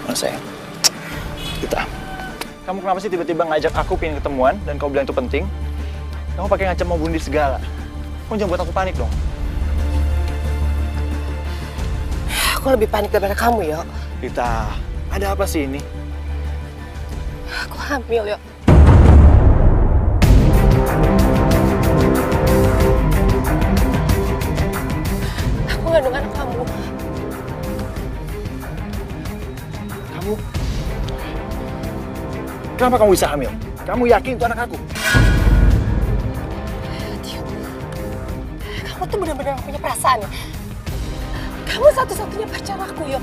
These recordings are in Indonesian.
Nah, sayang. Kita. Kamu kenapa sih tiba-tiba ngajak aku pengen ketemuan dan kamu bilang itu penting? Kamu pakai ngancam mau bunuh diri segala. Kamu jangan buat aku panik dong. Aku lebih panik daripada kamu, Yo. Rita, ada apa sih ini? Aku hamil, Yo. Aku ngandung anak kamu. Kamu? Kenapa kamu bisa hamil? Kamu yakin itu anak aku? Tio, kamu tuh benar-benar gak punya perasaan ya? Kamu satu-satunya pacar aku, Yo.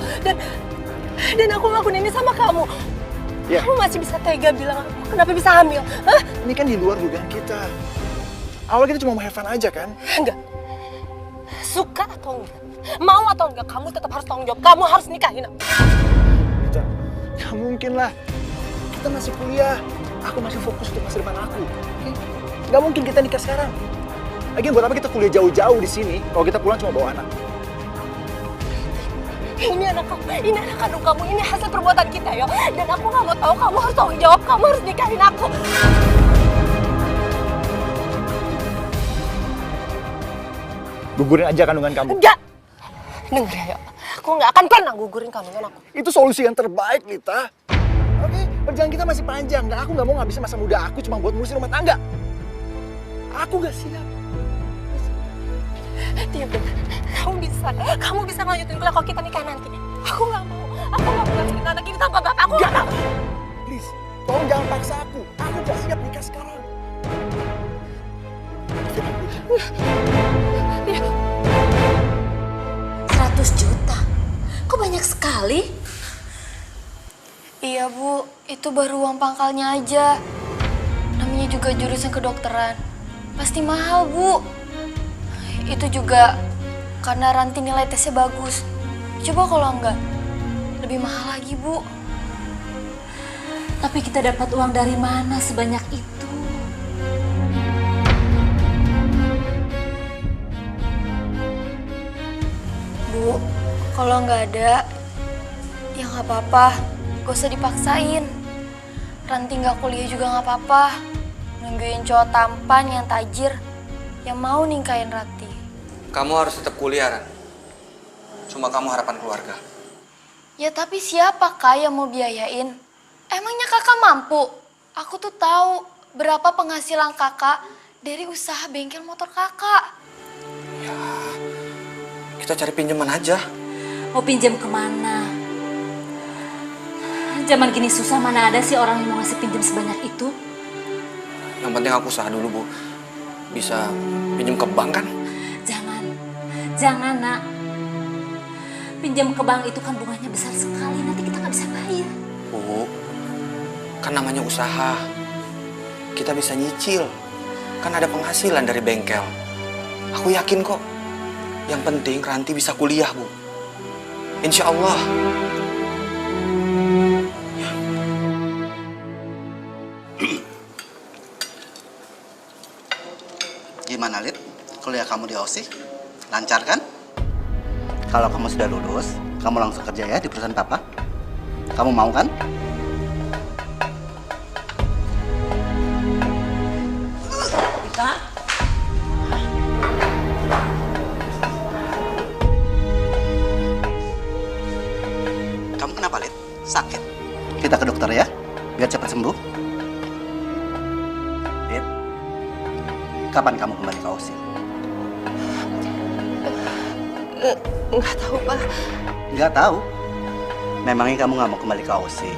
Dan aku ngelakuin ini sama kamu. Ya. Kamu masih bisa tega bilang aku kenapa bisa hamil? Hah? Ini kan di luar dugaan kita. Awalnya kita cuma mau have fun aja kan? Enggak. Suka atau enggak, mau atau enggak, kamu tetap harus tanggung jawab. Kamu harus nikahin aku. Rita, gak mungkin lah. Kita masih kuliah. Aku masih fokus untuk masa depan aku. Oke? Gak mungkin kita nikah sekarang. Lagian buat apa kita kuliah jauh-jauh di sini kalau kita pulang cuma bawa anak? Ini anak kamu, ini anak kandung kamu, ini hasil perbuatan kita, Yo. Dan aku gak mau tahu, kamu harus tanggung jawab, kamu harus nikahin aku. Gugurin aja kandungan kamu. Enggak. Dengar ya, Yo. Aku gak akan pernah gugurin kandungan aku. Itu solusi yang terbaik, Lita. Oke, perjalanan kita masih panjang. Dan aku gak mau ngabisin masa muda aku cuma buat ngurusin rumah tangga. Aku gak siap. Diam, kamu bisa ngelanjutin kuliah kalau kita nikah nanti. Aku gak mau ngelanjutin anak ini tanpa bapak. Aku gak mau. Please, tolong jangan paksa aku. Aku gak siap nikah sekarang. Dia 100 juta? Kok banyak sekali? Iya Bu, itu baru uang pangkalnya aja. Namanya juga jurusan kedokteran. Pasti mahal Bu. Itu juga karena Ranti nilai tesnya bagus. Coba kalau enggak, lebih mahal lagi Bu. Tapi kita dapat uang dari mana sebanyak itu? Bu, kalau nggak ada, ya nggak apa-apa. Gak usah dipaksain. Ranti nggak kuliah juga nggak apa-apa. Nungguin cowok tampan yang tajir, yang mau ningkain Ranti. Kamu harus tetap kuliah, Ran. Cuma kamu harapan keluarga. Ya tapi siapa Kak yang mau biayain? Emangnya kakak mampu? Aku tuh tahu berapa penghasilan kakak dari usaha bengkel motor kakak. Ya, kita cari pinjaman aja. Mau pinjam kemana? Zaman gini susah, mana ada sih orang yang mau ngasih pinjam sebanyak itu? Yang penting aku usaha dulu, Bu. Bisa pinjam ke bank kan? Jangan nak. Pinjam ke bank itu kan bunganya besar sekali, nanti kita nggak bisa bayar. Bu, kan namanya usaha. Kita bisa nyicil. Kan ada penghasilan dari bengkel. Aku yakin kok. Yang penting Ranti bisa kuliah, Bu. Insya Allah. Gimana, Lid? Kuliah kamu di OSI? Lancar kan? Kalau kamu sudah lulus, kamu langsung kerja ya di perusahaan papa. Kamu mau kan? Kita? Kamu kenapa, Lid? Sakit? Kita ke dokter ya, biar cepat sembuh. Lid, kapan kamu kembali ke OSI? nggak tahu, Pak. Nggak tahu. Memangnya kamu nggak mau kembali ke OSI?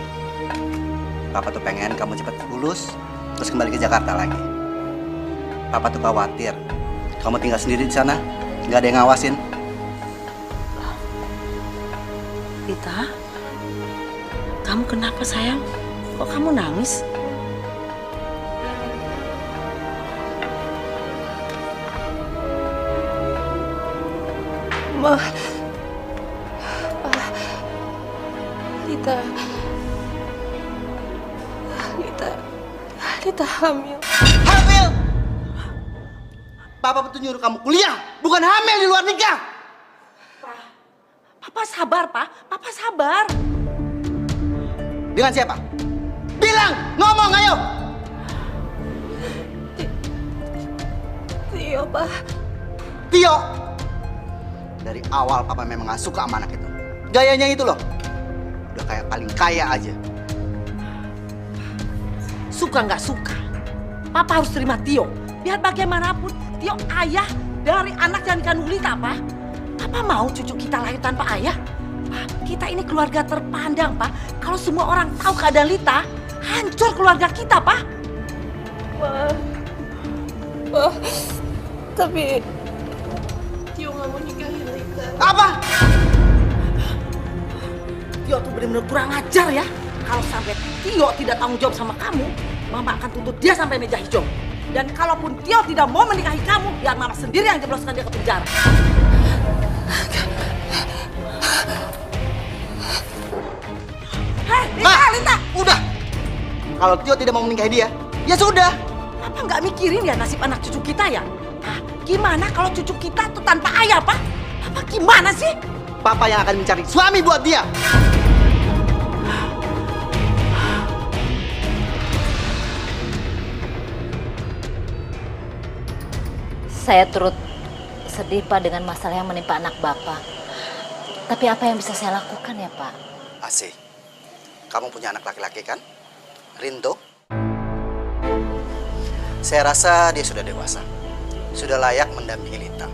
Papa tuh pengen kamu cepat lulus, terus kembali ke Jakarta lagi. Papa tuh khawatir. Kamu tinggal sendiri di sana, nggak ada yang ngawasin. Rita? Kamu kenapa sayang? Kok kamu nangis? Ma, Lita hamil. Hamil? Papa betul nyuruh kamu kuliah, bukan hamil di luar nikah. Papa sabar, Pak. Papa sabar. Dengan siapa? Bilang, ngomong ayo. Tio, Pak. Tio. Dari awal papa memang gak suka sama anak itu. Gayanya itu loh. Udah kayak paling kaya aja. Suka nggak suka, Papa harus terima Tio. Biar bagaimanapun, Tio ayah dari anak yang dikandung Lita, Pak. Papa mau cucu kita lahir tanpa ayah? Pak, kita ini keluarga terpandang, Pak. Kalau semua orang tahu keadaan Lita, hancur keluarga kita, Pak. Ma, tapi Tio nggak mau nikahin Lita. Apa? Tio tuh benar-benar kurang ajar ya. Kalau sampai Tio tidak tanggung jawab sama kamu, Mama akan tuntut dia sampai meja hijau. Dan kalaupun Tio tidak mau menikahi kamu, biar Mama sendiri yang jebloskan dia ke penjara. Hei, Lita! Udah. Kalau Tio tidak mau menikahi dia, ya sudah. Papa nggak mikirin ya nasib anak cucu kita ya? Hah, gimana kalau cucu kita tuh tanpa ayah, Pak? Papa gimana sih? Papa yang akan mencari suami buat dia. Saya turut sedih Pak dengan masalah yang menimpa anak Bapak. Tapi apa yang bisa saya lakukan ya Pak? Asih, kamu punya anak laki-laki kan? Rinto? Saya rasa dia sudah dewasa. Sudah layak mendampingi Lita.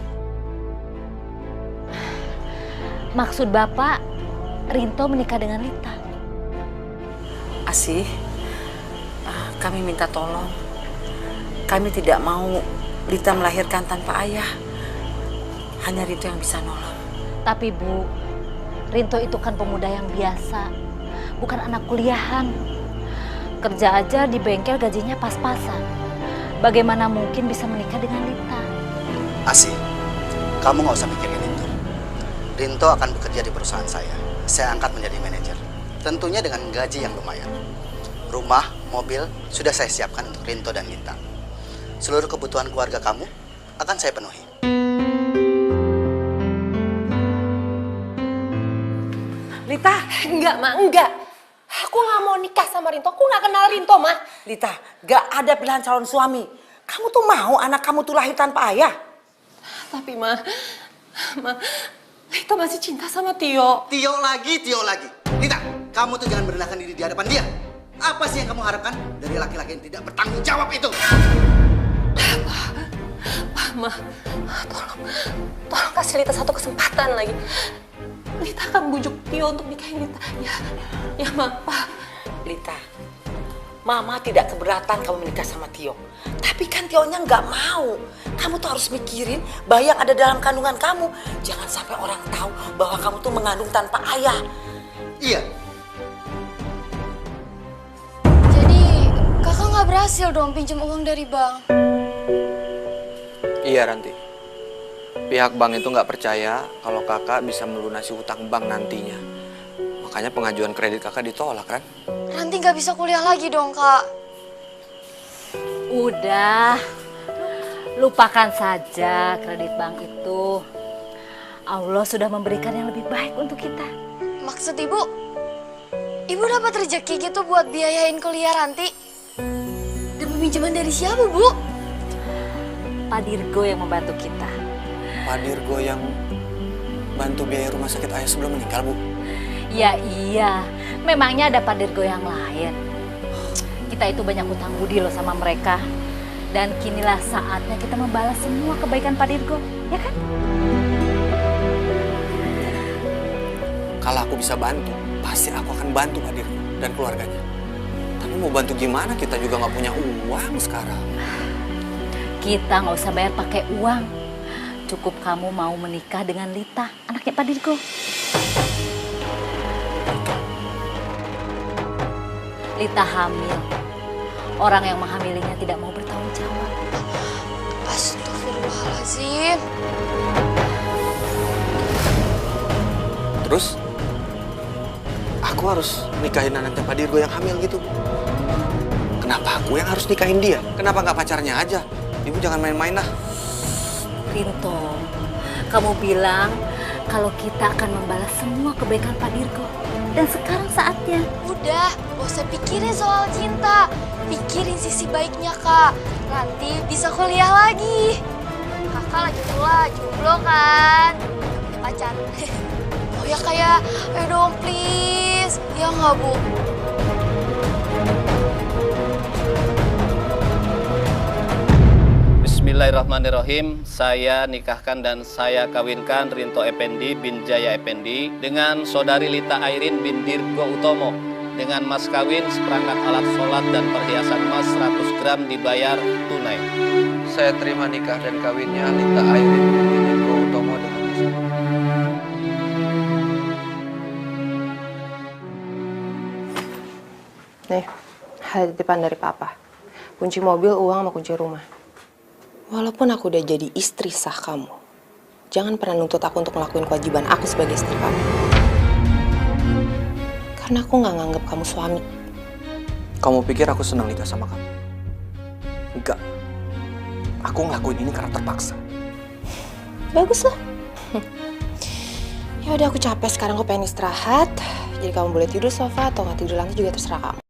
Maksud Bapak, Rinto menikah dengan Lita? Asih, kami minta tolong. Kami tidak mau Lita melahirkan tanpa ayah. Hanya Rinto yang bisa nolong. Tapi Bu, Rinto itu kan pemuda yang biasa, bukan anak kuliahan. Kerja aja di bengkel gajinya pas-pasan. Bagaimana mungkin bisa menikah dengan Lita? Asih, kamu nggak usah mikirin itu. Rinto akan bekerja di perusahaan saya. Saya angkat menjadi manajer. Tentunya dengan gaji yang lumayan. Rumah, mobil, sudah saya siapkan untuk Rinto dan Lita. Seluruh kebutuhan keluarga kamu akan saya penuhi. Lita, Enggak, Ma, enggak. Aku nggak mau nikah sama Rinto. Aku nggak kenal Rinto, Ma. Lita, gak ada pilihan calon suami. Kamu tuh mau anak kamu tuh lahir tanpa ayah? Tapi, Ma, Lita masih cinta sama Tio. Tio lagi. Lita, kamu tuh jangan merendahkan diri di hadapan dia. Apa sih yang kamu harapkan dari laki-laki yang tidak bertanggung jawab itu? Ma, tolong kasih Lita satu kesempatan lagi. Lita akan bujuk Tio untuk nikahin Lita. Ya, Ma, Pa. Lita, Mama tidak keberatan kamu menikah sama Tio. Tapi kan Tionya nggak mau. Kamu tuh harus mikirin bayi yang ada dalam kandungan kamu. Jangan sampai orang tahu bahwa kamu tuh mengandung tanpa ayah. Iya. Jadi kakak nggak berhasil dong pinjam uang dari bank. Iya Ranti. Pihak bank itu nggak percaya kalau kakak bisa melunasi hutang bank nantinya. Makanya pengajuan kredit kakak ditolak kan? Ranti nggak bisa kuliah lagi dong kak. Udah, lupakan saja kredit bank itu. Allah sudah memberikan yang lebih baik untuk kita. Maksud ibu dapat rezeki gitu buat biayain kuliah Ranti? Dan peminjaman dari siapa, Bu? Pak Dirgo yang membantu kita. Pak Dirgo yang bantu biaya rumah sakit ayah sebelum meninggal, Bu? Ya iya, memangnya ada Pak Dirgo yang lain. Kita itu banyak hutang budi loh sama mereka. Dan kinilah saatnya kita membalas semua kebaikan Pak Dirgo, ya kan? Kalau aku bisa bantu, pasti aku akan bantu Pak Dirgo dan keluarganya. Tapi mau bantu gimana? Kita juga nggak punya uang sekarang. Kita nggak usah bayar pakai uang. Cukup kamu mau menikah dengan Lita, anaknya Pak Dirgo. Lita hamil. Orang yang menghamilinya tidak mau bertanggung jawab. Astagfirullahaladzim. Terus, aku harus nikahin anaknya Pak Dirgo yang hamil gitu. Kenapa aku yang harus nikahin dia? Kenapa nggak pacarnya aja? Ibu jangan main-main lah. Rinto, kamu bilang kalau kita akan membalas semua kebaikan Pak Dirgo. Dan sekarang saatnya. Udah, gak usah pikirin soal cinta. Pikirin sisi baiknya, Kak. Ranti bisa kuliah lagi. Kakak lagi pula jomblo kan? Gak punya pacar. Oh ya kayak, ayo dong please. Ya nggak, Bu? Bismillahirrahmanirrahim. Saya nikahkan dan saya kawinkan Rinto Effendi bin Jaya Effendi dengan saudari Lita Airin bin Dirgo Utomo dengan mas kawin seperangkat alat sholat dan perhiasan emas 100 gram dibayar tunai. Saya terima nikah dan kawinnya Lita Airin bin Dirgo Utomo dengan mas kawin. Nih, hadiah titipan dari Papa. Kunci mobil, uang, sama kunci rumah. Walaupun aku udah jadi istri sah kamu, jangan pernah nuntut aku untuk ngelakuin kewajiban aku sebagai istri kamu. Karena aku nggak nganggap kamu suami. Kamu pikir aku senang nikah sama kamu? Enggak. Aku ngelakuin ini karena terpaksa. Bagus lah. Ya udah, aku capek sekarang, aku pengen istirahat. Jadi kamu boleh tidur sofa atau nggak tidur lantai juga terserah kamu.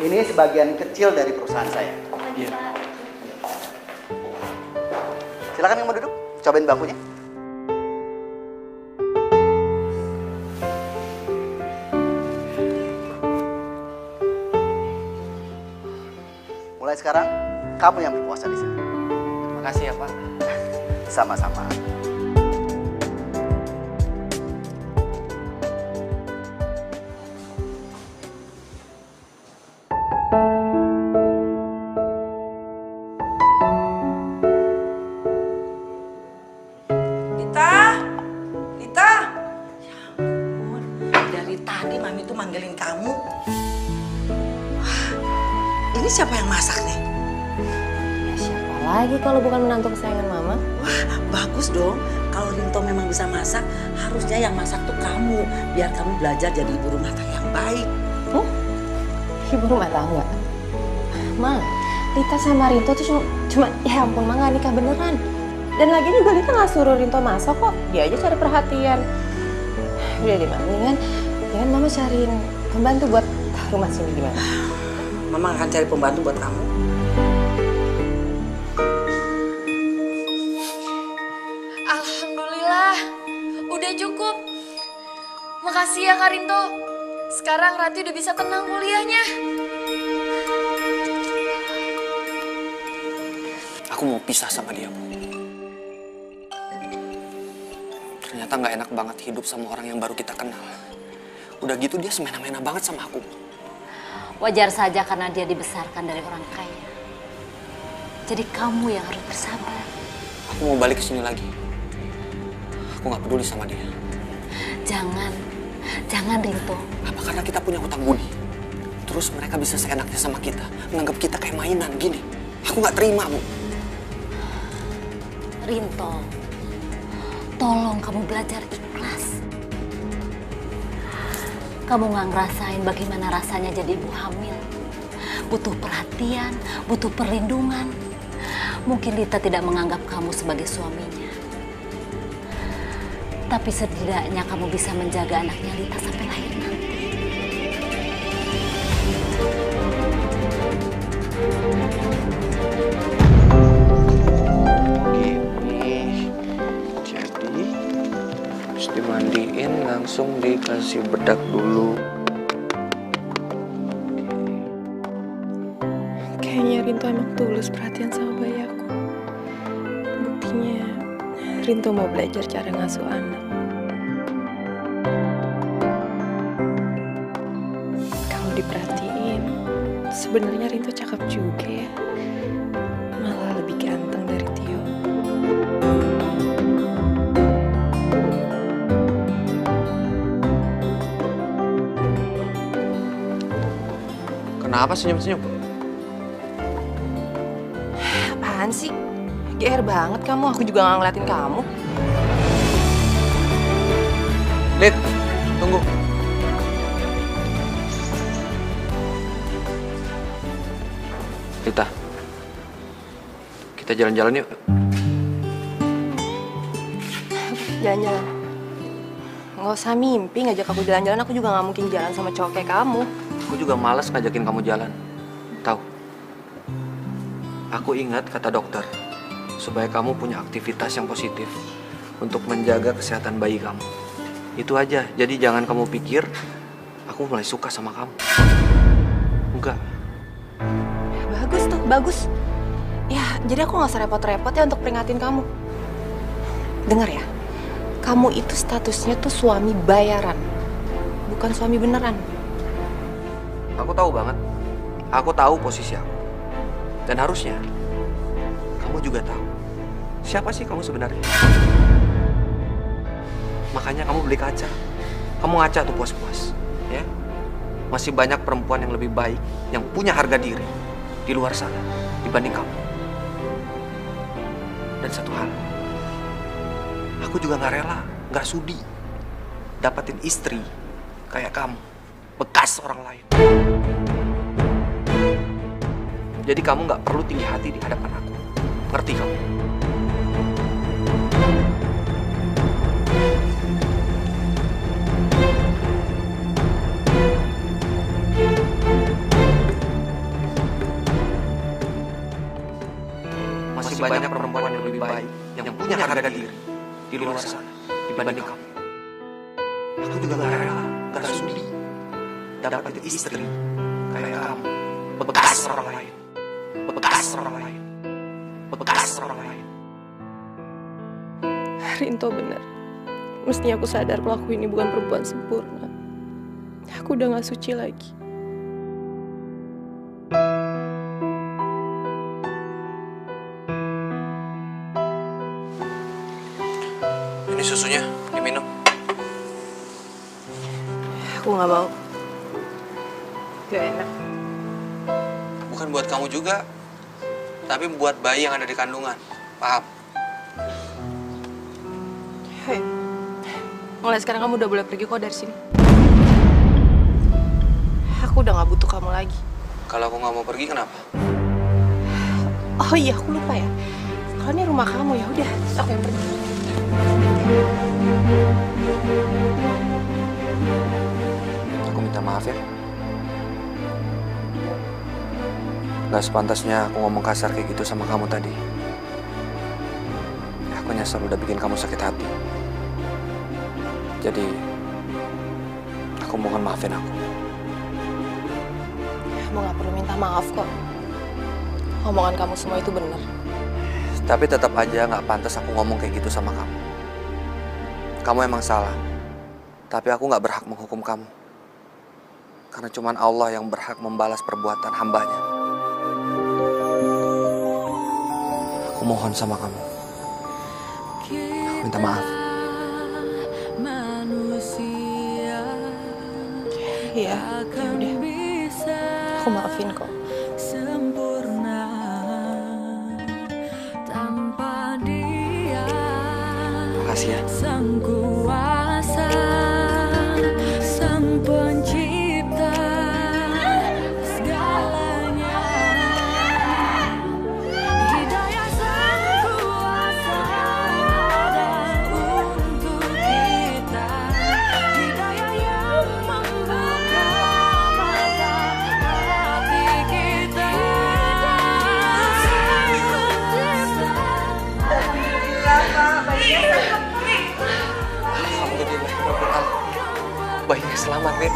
Ini sebagian kecil dari perusahaan saya. Iya. Silakan yang mau duduk, cobain bangkunya. Mulai sekarang, kamu yang berkuasa di sini. Terima kasih ya, Pak. Sama-sama. Manggilin kamu. Wah, ini siapa yang masak nih? Ya, siapa lagi kalau bukan menantu kesayangan Mama? Wah, bagus dong. Kalau Rinto memang bisa masak, harusnya yang masak tuh kamu. Biar kamu belajar jadi ibu rumah tangga yang baik. Ibu rumah tangga? Ma, Lita sama Rinto tuh cuma ya ampun, Ma, nggak nikah beneran. Dan lagi juga Lita nggak suruh Rinto masak kok. Dia aja cari perhatian. Udah deh, mendingan Mama cariin pembantu buat rumah sini gimana? Mama akan cari pembantu buat kamu. Alhamdulillah, udah cukup. Makasih ya Kak Rinto. Sekarang Ranti udah bisa tenang kuliahnya. Aku mau pisah sama dia, Bu. Ternyata nggak enak banget hidup sama orang yang baru kita kenal. Udah gitu dia semena-mena banget sama aku. Wajar saja karena dia dibesarkan dari orang kaya. Jadi kamu yang harus bersabar. Aku mau balik ke sini lagi. Aku nggak peduli sama dia. Jangan Rinto. Apa karena kita punya hutang budi? Terus mereka bisa seenaknya sama kita, menganggap kita kayak mainan gini. Aku nggak terima, Bu. Rinto, tolong kamu belajar ikhlas. Kamu nggak ngerasain bagaimana rasanya jadi ibu hamil. Butuh perhatian, butuh perlindungan. Mungkin Lita tidak menganggap kamu sebagai suaminya. Tapi setidaknya kamu bisa menjaga anaknya Lita sampai lahir nanti. Gini, jadi habis dimandiin langsung dikasih bedak dulu. Kayaknya Rinto emang tulus perhatian sama bayi aku. Buktinya Rinto mau belajar cara ngasuh anak. Kalau diperhatiin, sebenarnya Rinto cakep juga ya. Malah lebih ganteng dari Tio. Kenapa senyum-senyum? Apaan sih? GR banget kamu, aku juga nggak ngeliatin kamu. Lid, tunggu. Lita, kita jalan-jalan yuk. Jalan-jalan. Nggak usah mimpi ngajak aku jalan-jalan, aku juga nggak mungkin jalan sama cowok kayak kamu. Aku juga malas ngajakin kamu jalan. Tahu? Aku ingat kata dokter, supaya kamu punya aktivitas yang positif untuk menjaga kesehatan bayi kamu. Itu aja. Jadi jangan kamu pikir aku mulai suka sama kamu. Enggak. Ya, bagus tuh, bagus. Ya, jadi aku nggak usah repot-repot ya untuk peringatin kamu. Dengar ya, kamu itu statusnya tuh suami bayaran, bukan suami beneran. Aku tahu banget. Aku tahu posisi aku. Dan harusnya kamu juga tahu siapa sih kamu sebenarnya. Makanya kamu beli kaca. Kamu ngaca tuh puas-puas, ya. Masih banyak perempuan yang lebih baik, yang punya harga diri di luar sana dibanding kamu. Dan satu hal, aku juga nggak rela, nggak sudi dapatin istri kayak kamu, bekas orang lain. Jadi kamu nggak perlu tinggi hati di hadapan aku. Ngerti kamu? Masih banyak perempuan yang lebih baik, yang punya harga diri di luar sana dibanding kamu. Aku juga nggak rela, nggak sudi dapatin istri kayak kamu, bekas orang lain. Bekas orang lain. Bekas orang lain. Rinto benar. Mestinya aku sadar kalau aku ini bukan perempuan sempurna. Aku udah gak suci lagi. Ini susunya, diminum. Aku gak mau. Gak enak. Bukan buat kamu juga, tapi buat bayi yang ada di kandungan. Paham? Hei, mulai sekarang kamu udah boleh pergi kok dari sini. Aku udah gak butuh kamu lagi. Kalau aku nggak mau pergi, kenapa? Oh iya, aku lupa ya. Kalau ini rumah kamu ya udah, aku yang pergi. Aku minta maaf ya. Gak sepantasnya aku ngomong kasar kayak gitu sama kamu tadi. Aku nyesel udah bikin kamu sakit hati. Jadi, aku mohon maafin aku. Kamu gak perlu minta maaf kok. Omongan kamu semua itu benar. Tapi tetap aja gak pantas aku ngomong kayak gitu sama kamu. Kamu emang salah. Tapi aku gak berhak menghukum kamu. Karena cuma Allah yang berhak membalas perbuatan hambanya. Aku mohon sama kamu. Aku minta maaf. Iya, ya udah. Aku maafin kok. Sempurna tanpa dia. Makasih ya. Sang kuasa, sang pencipta segalanya. Hidayah sang kuasa ada untuk kita. Hidayah yang membuka mata hati kita. Sang pencipta. Alhamdulillah, bayinya selamat, Rit.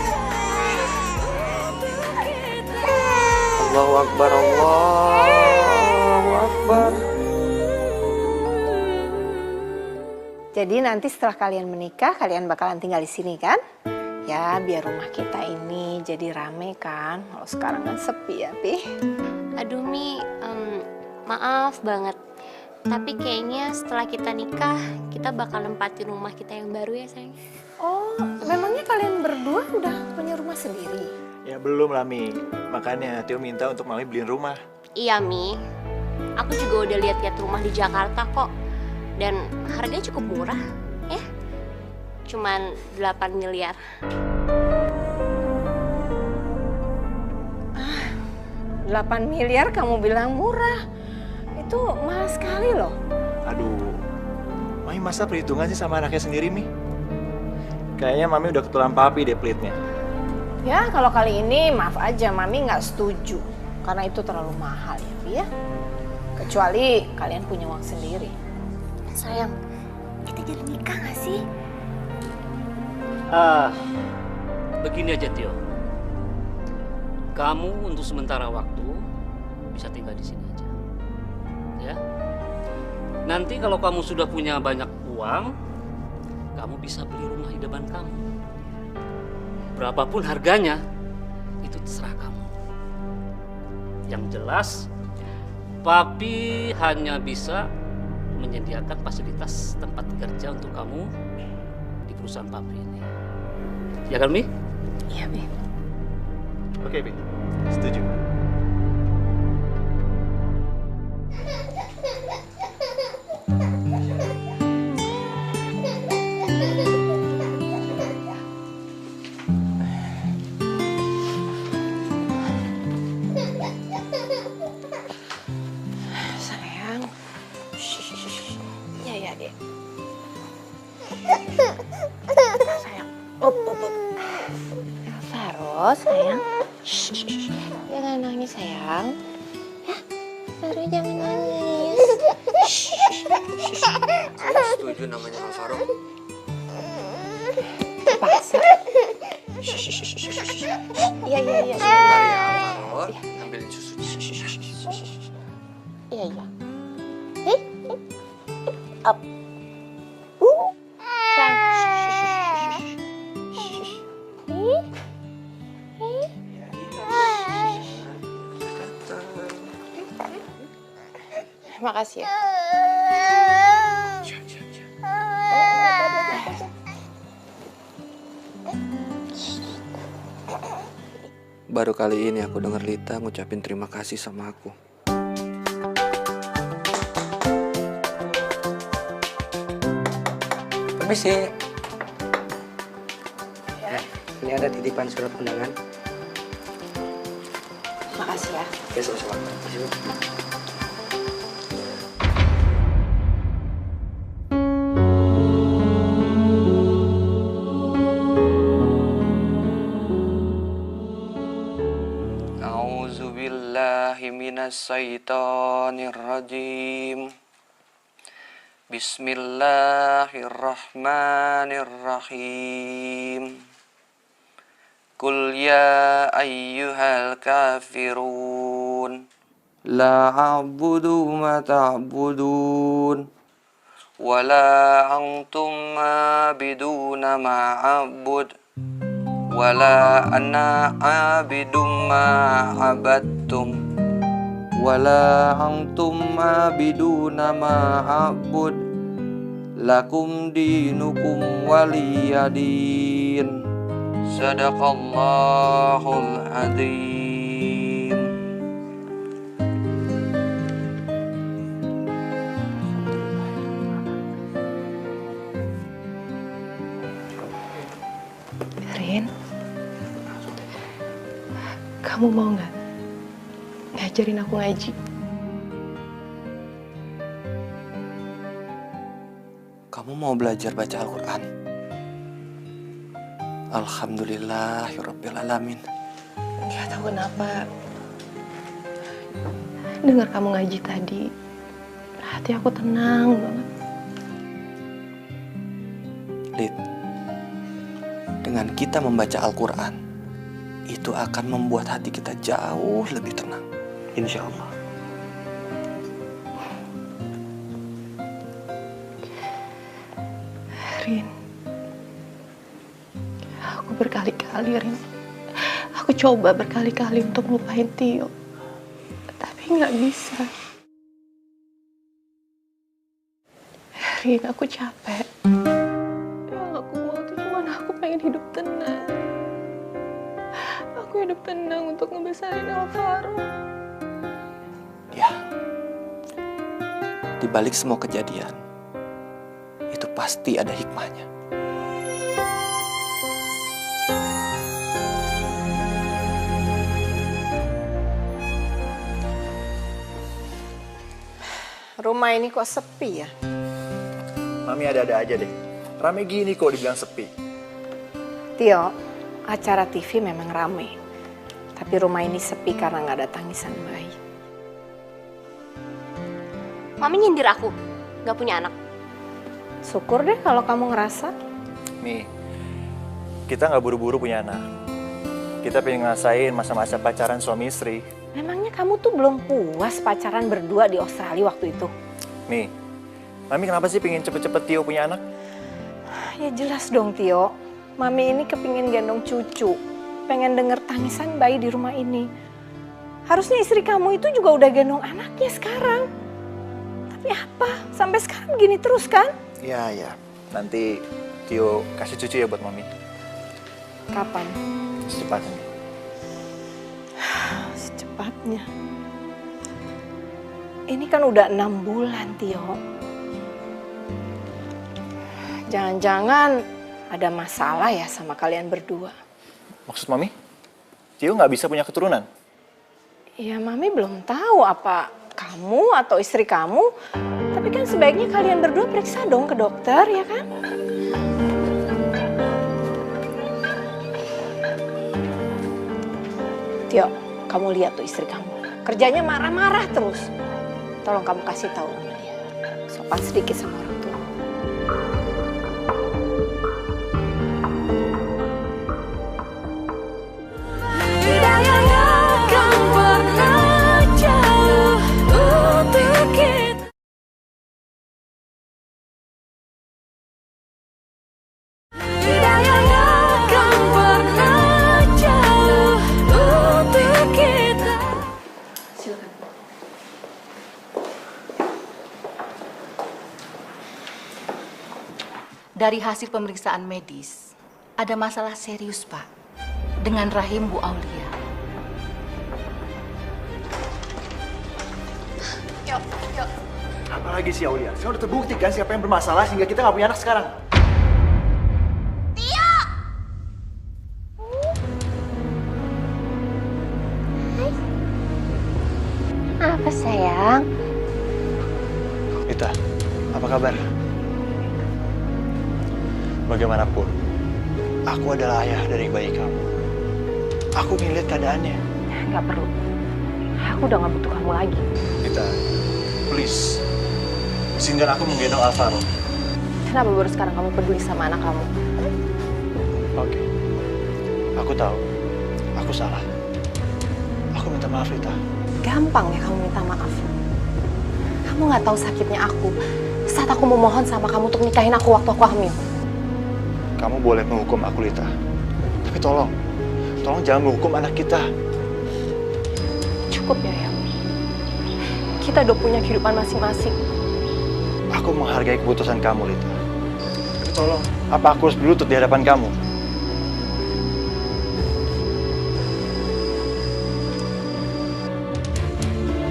Allahu Akbar, Allahu Akbar. Jadi nanti setelah kalian menikah, kalian bakalan tinggal di sini kan? Ya, biar rumah kita ini jadi rame kan. Kalau sekarang kan sepi ya, Pi. Aduh Mi, maaf banget. Tapi kayaknya setelah kita nikah, kita bakal nempatin rumah kita yang baru ya sayang. Oh, memangnya kalian berdua udah punya rumah sendiri? Ya belum lah, Mi. Makanya Tio minta untuk Mami beliin rumah. Iya Mi, aku juga udah lihat-lihat rumah di Jakarta kok. Dan harganya cukup murah ya. Cuman 8 miliar. 8 miliar kamu bilang murah. Itu mahal sekali loh. Aduh, Mami masa perhitungan sih sama anaknya sendiri, Mi? Kayaknya Mami udah ketulan papi deh pelitnya. Ya, kalau kali ini maaf aja, Mami nggak setuju. Karena itu terlalu mahal ya, Pi ya. Kecuali kalian punya uang sendiri. Sayang, kita jadi nikah gak sih? Begini aja Tio, kamu untuk sementara waktu bisa tinggal di sini aja, ya. Nanti kalau kamu sudah punya banyak uang, kamu bisa beli rumah di depan kamu. Berapapun harganya, itu terserah kamu. Yang jelas, Papi hanya bisa menyediakan fasilitas tempat kerja untuk kamu di perusahaan Papi ini. Ya kan, Mi? Iya, Bi. Oke, Bi. Setuju. Sayang. Iya, ya, Dek. Sayang. Up. Faro, sayang. Jangan nangis, sayang. Ya, Faro jangan nangis. Saya setuju namanya Alvaro. Paksa. Iya. Sebentar ya Alvaro, ambilin susu. Iya. Up. Makasih ya. Baru kali ini aku dengar Lita ngucapin terima kasih sama aku. Permisi. Ya. Ini ada titipan surat undangan. Makasih ya. Ya, sama-sama. Terima kasih. Minasyaitonirrajim. Bismillahirrahmanirrahim. Qul ya ayyuhal kafirun la a'budu ma ta'budun wa la antum ma'biduna ma a'bud wa la ana a'bidum ma abattum wala antum abiduna ma a'bud lakum dinukum waliyadin. Sadaqallahul adzim. Kamu mau nggak ngajarin aku ngaji? Kamu mau belajar baca Al-Quran? Alhamdulillahirabbil alamin. Nggak tahu kenapa. Dengar kamu ngaji tadi, hati aku tenang banget. Lid, dengan kita membaca Al-Quran, itu akan membuat hati kita jauh lebih tenang. Insya Allah. Rin, aku berkali-kali, Rin. Aku coba berkali-kali untuk melupain Tio, tapi nggak bisa. Rin, aku capek. Yang aku mau tuh cuma aku pengen hidup tenang. Aku hidup tenang untuk ngebesarin Alvaro. Ya, di balik semua kejadian, itu pasti ada hikmahnya. Rumah ini kok sepi ya? Mami ada-ada aja deh. Rame gini kok dibilang sepi. Tio, acara TV memang rame. Tapi rumah ini sepi karena nggak ada tangisan bayi. Mami nyindir aku, nggak punya anak. Syukur deh kalau kamu ngerasa. Mi, kita nggak buru-buru punya anak. Kita pengen ngerasain masa-masa pacaran suami istri. Memangnya kamu tuh belum puas pacaran berdua di Australia waktu itu? Mi, Mami kenapa sih pengen cepet-cepet Tio punya anak? Ya jelas dong Tio. Mami ini kepingin gendong cucu. Pengen denger tangisan bayi di rumah ini. Harusnya istri kamu itu juga udah gendong anaknya sekarang. Tapi apa? Sampai sekarang begini terus kan? Ya. Nanti Tio kasih cucu ya buat Mami. Kapan? Secepatnya. Secepatnya. Ini kan udah 6 bulan, Tio. Jangan-jangan ada masalah ya sama kalian berdua. Maksud Mami? Tio nggak bisa punya keturunan? Ya, Mami belum tahu apa kamu atau istri kamu. Tapi kan sebaiknya kalian berdua periksa dong ke dokter, ya kan? Tio, kamu lihat tuh istri kamu. Kerjanya marah-marah terus. Tolong kamu kasih tahu sama dia. Sopan sedikit sama orang tua. Hidayah yang pernah jauh untuk kita. Hidayah yang pernah jauh untuk kita. Silakan. Dari hasil pemeriksaan medis, ada masalah serius, Pak, dengan rahim Bu Aulia. Yuk. Apalagi sih Aulia? Saya udah terbukti kan siapa yang bermasalah sehingga kita nggak punya anak sekarang. Apa sayang? Ita, apa kabar? Bagaimanapun, aku adalah ayah dari bayi kamu. Aku ingin lihat keadaannya. Nggak perlu. Aku udah nggak butuh kamu lagi. Ita, please, izinkan aku menggendong Alvaro. Kenapa baru sekarang kamu peduli sama anak kamu? Oke, aku tahu, aku salah. Aku minta maaf, Ita. Gampang ya kamu minta maaf. Kamu nggak tahu sakitnya aku saat aku memohon sama kamu untuk nikahin aku waktu aku hamil. Kamu boleh menghukum aku, Lita. Tapi tolong jangan menghukum anak kita. Cukup ya, ya. Kita udah punya kehidupan masing-masing. Aku menghargai keputusan kamu, Lita. Tapi tolong, apa aku harus berlutut di hadapan kamu?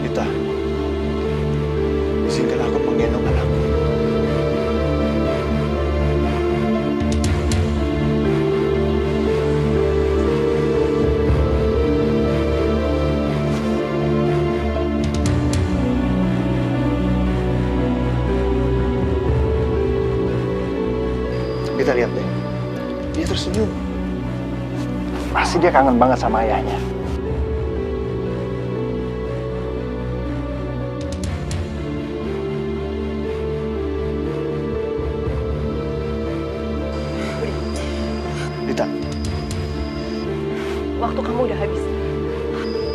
Lita, izinkan aku menggendong anakku. Lita lihat deh. Dia tersenyum. Pasti dia kangen banget sama ayahnya. Lita, Waktu kamu udah habis.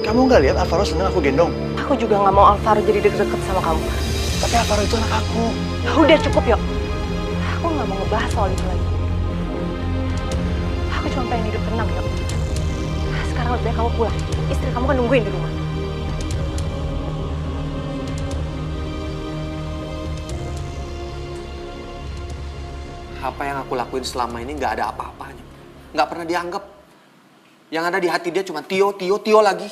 kamu nggak lihat Alvaro seneng aku gendong? Aku juga nggak mau Alvaro jadi deket-deket sama kamu. Tapi Alvaro itu anak aku. Udah cukup, Yok. Aku nggak mau ngebahas soal itu lagi. Aku cuma pengen hidup tenang, Yok. Sekarang lebih baik kamu pulang. Istri kamu kan nungguin di rumah. Apa yang aku lakuin selama ini nggak ada apa-apanya. Nggak pernah dianggap. Yang ada di hati dia cuma Tio, Tio, Tio lagi.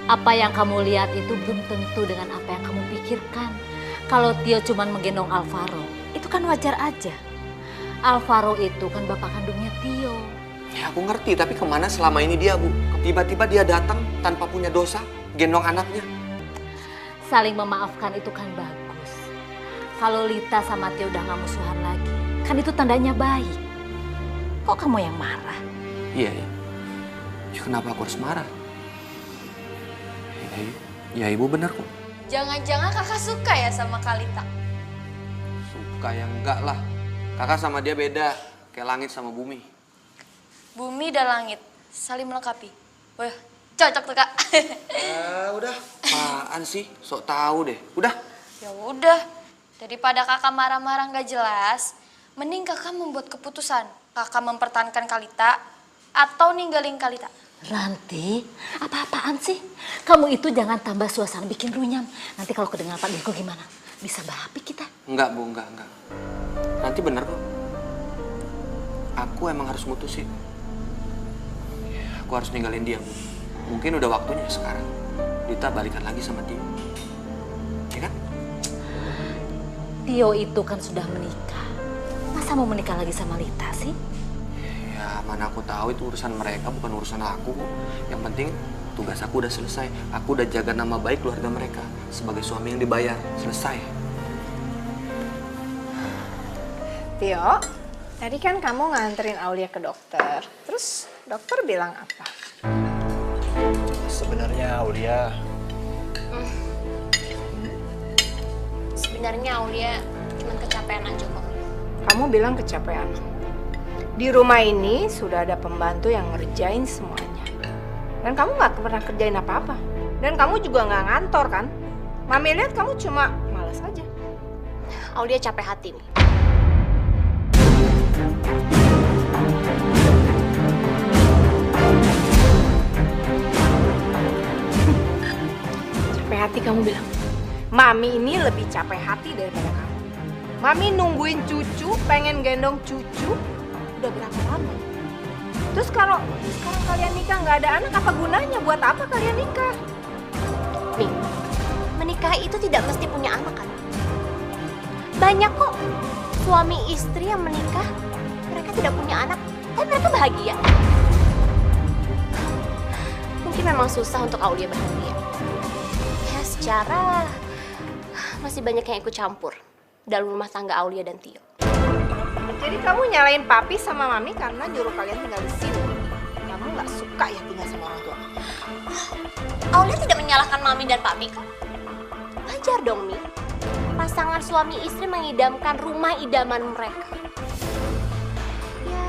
Apa yang kamu lihat itu belum tentu dengan apa yang kamu pikirkan. Kalau Tio cuma menggendong Alvaro, itu kan wajar aja. Alvaro itu kan bapak kandungnya Tio. Ya aku ngerti, tapi kemana selama ini dia, Bu? Tiba-tiba dia datang tanpa punya dosa, gendong anaknya. Saling memaafkan itu kan bagus. Kalau Lita sama Tio udah gak musuhan lagi, kan itu tandanya baik. Kok kamu yang marah? Iya, ya. Ya, kenapa aku harus marah? Ya ibu benar kok. Jangan-jangan kakak suka ya sama Kalita? Suka ya enggak lah. Kakak sama dia beda, kayak langit sama bumi. Bumi dan langit saling melengkapi. Wah, cocok tuh kak. Udah, apaan sih? Sok tahu deh. Udah. Ya udah, daripada kakak marah-marah nggak jelas, mending kakak membuat keputusan. Kakak mempertahankan Kalita atau ninggalin Kalita. Ranti, apa-apaan sih? Kamu itu jangan tambah suasana bikin runyam. Nanti kalau kedengaran Pak Dirgo gimana? Bisa babi kita. Enggak, Bu, enggak. Nanti bener kok. Aku emang harus mutusin. Aku harus ninggalin dia, Bu. Mungkin udah waktunya sekarang. Lita balikan lagi sama Tio. Ya kan? Tio itu kan sudah menikah. Masa mau menikah lagi sama Lita sih? Ya, mana aku tahu itu urusan mereka, bukan urusan aku. Yang penting tugas aku udah selesai. Aku udah jaga nama baik keluarga mereka sebagai suami yang dibayar. Selesai. Tio, tadi kan kamu nganterin Aulia ke dokter. Terus dokter bilang apa? Sebenarnya Aulia, Sebenarnya Aulia cuma kecapean aja kok. Kamu bilang kecapean. Di rumah ini sudah ada pembantu yang ngerjain semuanya. Dan kamu nggak pernah kerjain apa-apa. Dan kamu juga nggak ngantor kan? Mami lihat kamu cuma malas aja. Aulia capek hati nih. Capek hati kamu bilang. Mami ini lebih capek hati daripada kamu. Mami nungguin cucu, pengen gendong cucu. Udah berapa lama? Terus kalau sekarang kalian nikah nggak ada anak, apa gunanya? Buat apa kalian nikah? Nih, menikah itu tidak mesti punya anak kan? Banyak kok suami istri yang menikah, mereka tidak punya anak, tapi mereka bahagia. Mungkin memang susah untuk Aulia bahagia. Ya secara masih banyak yang ikut campur dalam rumah tangga Aulia dan Tio. Jadi kamu nyalain papi sama mami karena nyuruh kalian tinggal di sini. Kamu nggak suka ya tinggal sama orang tua. Aulia tidak menyalahkan mami dan papi kok. Wajar dong, Mi. Pasangan suami istri mengidamkan rumah idaman mereka. Ya,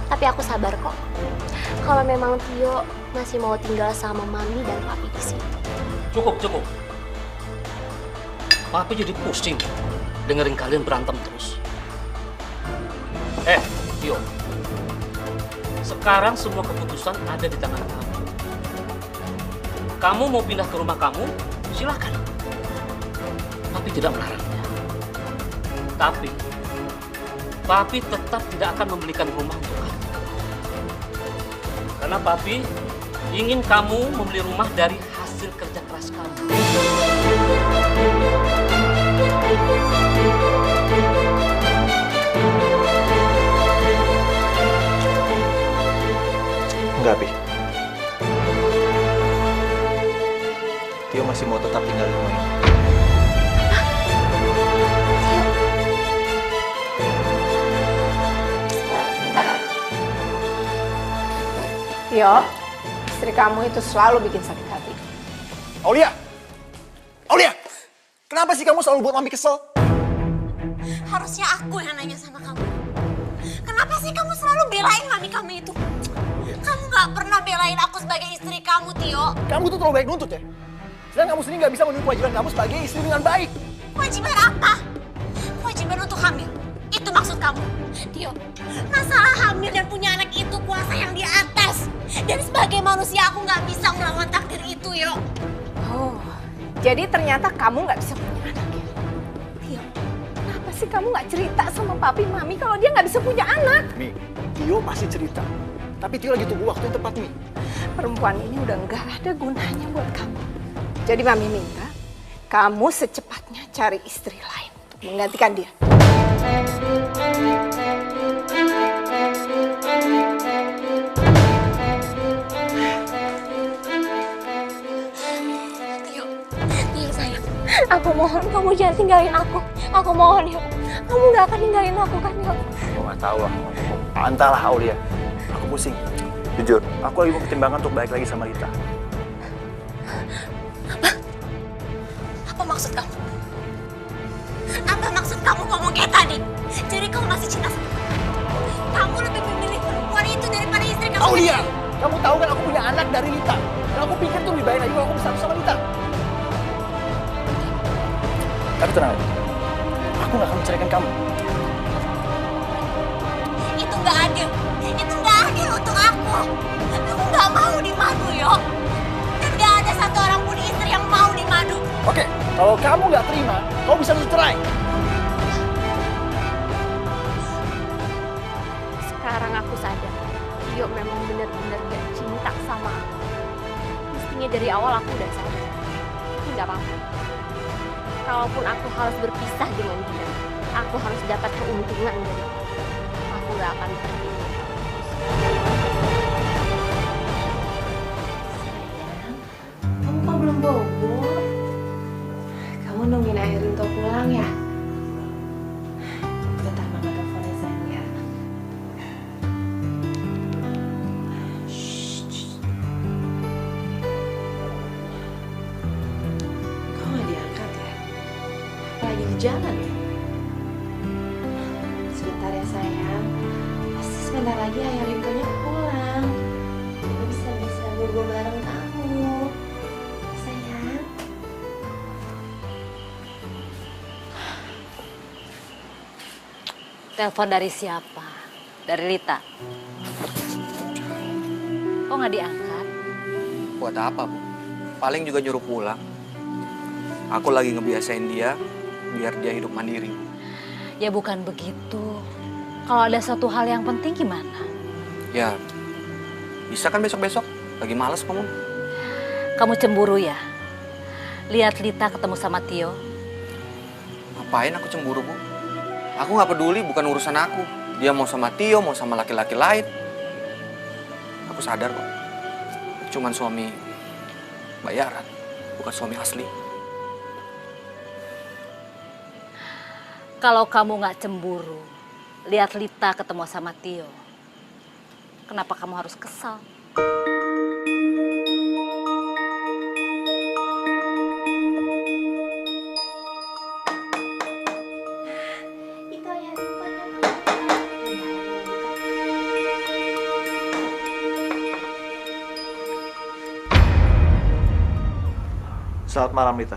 tapi aku sabar kok. Kalau memang Tio masih mau tinggal sama mami dan papi di sini. Cukup. Papi jadi pusing dengerin kalian berantem terus. Tio. Sekarang semua keputusan ada di tangan kamu. Kamu mau pindah ke rumah kamu, silakan. Papi tidak melarangnya. Tapi, Papi tetap tidak akan membelikan rumah untuk kamu. Karena Papi ingin kamu membeli rumah dari hasil kerja keras kamu. enggak, Pi. Tio masih mau tetap tinggal di rumah ini. Tio, istri kamu itu selalu bikin sakit hati. Aulia! Aulia! Kenapa sih kamu selalu buat Mami kesel? Harusnya aku yang nanya sama kamu. Kenapa sih kamu selalu belain mami kamu itu? Kamu gak pernah belain aku sebagai istri kamu, Tio. Kamu tuh terlalu baik nuntut ya? Sedang kamu sendiri gak bisa memenuhi kewajiban kamu sebagai istri dengan baik. Kewajiban apa? Kewajiban untuk hamil. Itu maksud kamu. Tio, masalah hamil dan punya anak itu kuasa yang di atas. Dan sebagai manusia aku gak bisa melawan takdir itu, yo. Oh, jadi ternyata kamu nggak bisa punya anak ya? Tio, kenapa sih kamu nggak cerita sama papi mami kalau dia nggak bisa punya anak? Mi, Tio pasti cerita. Tapi Tio lagi tunggu waktu yang tepat, Mi. Perempuan ini udah nggak ada gunanya buat kamu. Jadi mami minta kamu secepatnya cari istri lain untuk menggantikan dia. Tio sayang, aku mohon kamu jangan tinggalin aku. Aku mohon ya, kamu gak akan tinggalin aku kan ya? Aku gak tahu lah. Entahlah Aulia. Aku pusing. Jujur, aku lagi mau pertimbangan untuk balik lagi sama Rita. Apa maksud kamu? Apa maksud kamu ngomong kayak tadi? Jadi kamu masih cinta sama aku? Kamu lebih memilih perempuan itu daripada istri kamu? Aulia! Kamu tahu kan aku punya anak dari Rita. Dan aku pikir tuh lebih baik lagi kalau aku bersatu sama Rita. Tapi tenang aja. Aku gak akan menceraikan kamu. Itu gak adil. Itu gak adil untuk aku. Aku gak mau dimadu, yo. Dan gak ada satu orang pun istri yang mau dimadu. Oke, kalau kamu gak terima, kamu bisa bercerai. Sekarang aku sadar, Tio memang benar-benar gak cinta sama aku. Mestinya dari awal aku udah sadar. Tapi gak apa-apa. Kalaupun aku harus berpisah dengan dia, aku harus dapat keuntungan dari dia. Aku gak akan pergi. Kamu kok belum bobo? Kamu nungguin Airin untuk pulang ya? Bentar mama teleponnya sayang ya. Kok nggak diangkat ya? Lagi di jalan ya? Sebentar ya sayang. Pasti sebentar lagi ayah Rintonya pulang. Kita bisa bobo bareng kamu. Sayang. Telepon dari siapa? Dari Rita. Kok nggak diangkat? Buat apa, Bu? Paling juga nyuruh pulang. Aku lagi ngebiasain dia biar dia hidup mandiri. Ya bukan begitu. Kalau ada satu hal yang penting gimana? Ya, bisa kan besok-besok? Lagi males kamu. Kamu cemburu ya? Lihat Lita ketemu sama Tio. Ngapain aku cemburu, Bu? Aku nggak peduli, bukan urusan aku. Dia mau sama Tio, mau sama laki-laki lain. Aku sadar kok. Cuman suami bayaran, bukan suami asli. Kalau kamu nggak cemburu, lihat Lita ketemu sama Tio. Kenapa kamu harus kesal? Selamat malam, Rita.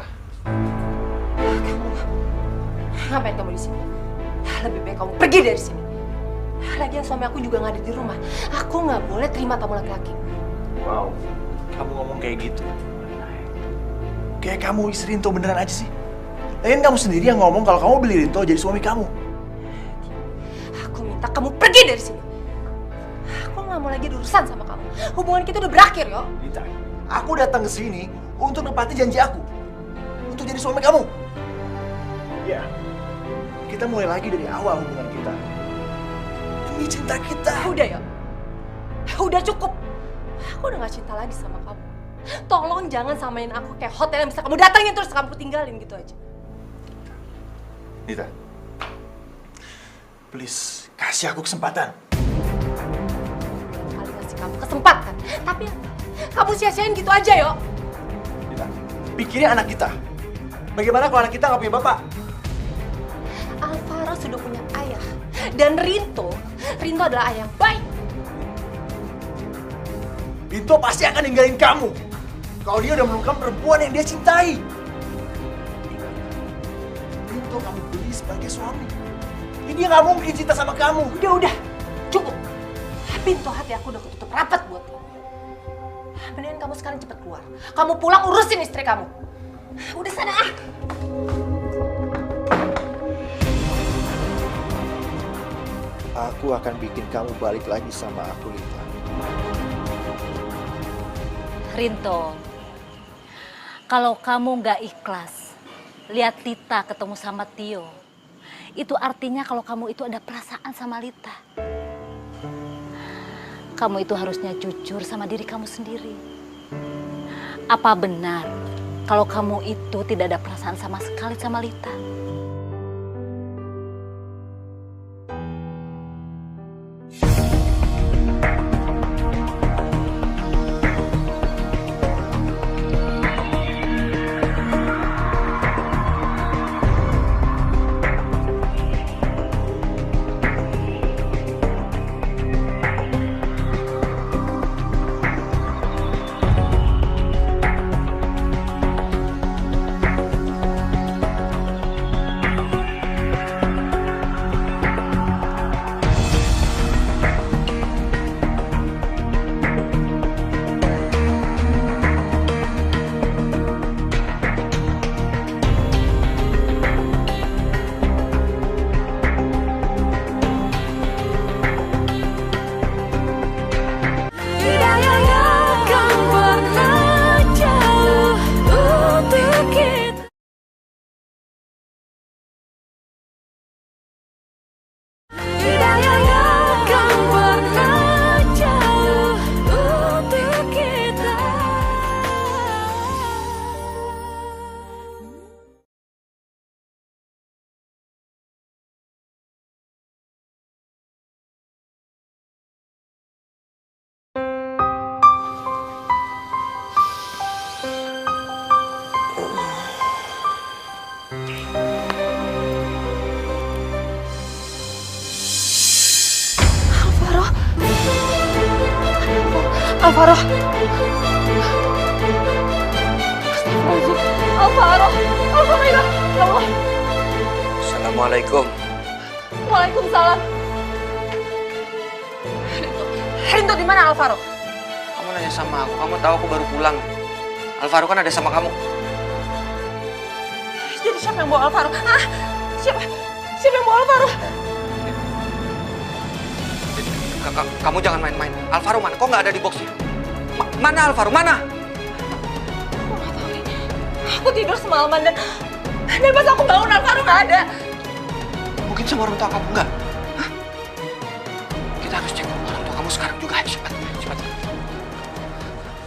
Ngapain kamu di sini? Lebih baik kamu pergi dari sini. Lagian suami aku juga nggak ada di rumah. Aku nggak boleh terima tamu laki-laki. Wow, kamu ngomong kayak gitu. Kayak kamu istri Rinto beneran aja sih. Lagian kamu sendiri yang ngomong kalau kamu beli Rinto jadi suami kamu. Aku minta kamu pergi dari sini. Aku nggak mau lagi berurusan sama kamu. Hubungan kita udah berakhir, yo. Rita, aku datang ke sini untuk nepati janji aku. Untuk jadi suami kamu. Ya, kita mulai lagi dari awal hubungan kita. Demi cinta kita. Udah ya, udah cukup. Aku udah gak cinta lagi sama kamu. Tolong jangan samain aku kayak hotel yang bisa kamu datangin terus kamu tinggalin gitu aja. Rita, please kasih aku kesempatan. Kali kasih kamu kesempatan kesempatan. Tapi kamu sia-siain gitu aja, yo. Lita, pikirin anak kita. Bagaimana kalau anak kita nggak punya bapak? Alvaro sudah punya ayah. Dan Rinto adalah ayah yang baik. Rinto pasti akan ninggalin kamu. Kalau dia udah menemukan perempuan yang dia cintai. Rinto kamu beli sebagai suami. Jadi dia nggak mungkin cinta sama kamu. Udah, cukup. Pintu hati aku udah ketutup rapat buat kamu. Mendingan kamu sekarang cepet keluar. Kamu pulang urusin istri kamu. Udah sana ah. Aku akan bikin kamu balik lagi sama aku, Lita. Rinto, kalau kamu nggak ikhlas lihat Lita ketemu sama Tio, itu artinya kalau kamu itu ada perasaan sama Lita. Kamu itu harusnya jujur sama diri kamu sendiri. Apa benar kalau kamu itu tidak ada perasaan sama sekali sama Lita? Alvaro. Alvaro hilang. Ya Allah. Assalamualaikum. Waalaikumsalam. Rinto di mana Alvaro? Kamu nanya sama aku tahu aku baru pulang. Alvaro kan ada sama kamu. Jadi siapa yang bawa Alvaro? Ah, siapa yang bawa Alvaro? Kamu jangan main-main. Alvaro mana? Kok nggak ada di boxnya? Mana Alvaro? Mana? Aku nggak tahu ini. Aku tidur semalaman dan pas aku bangun Alvaro nggak ada. Mungkin sama orang tua kamu nggak? Hah? Kita harus cek orang tua kamu sekarang juga. Ayo cepat.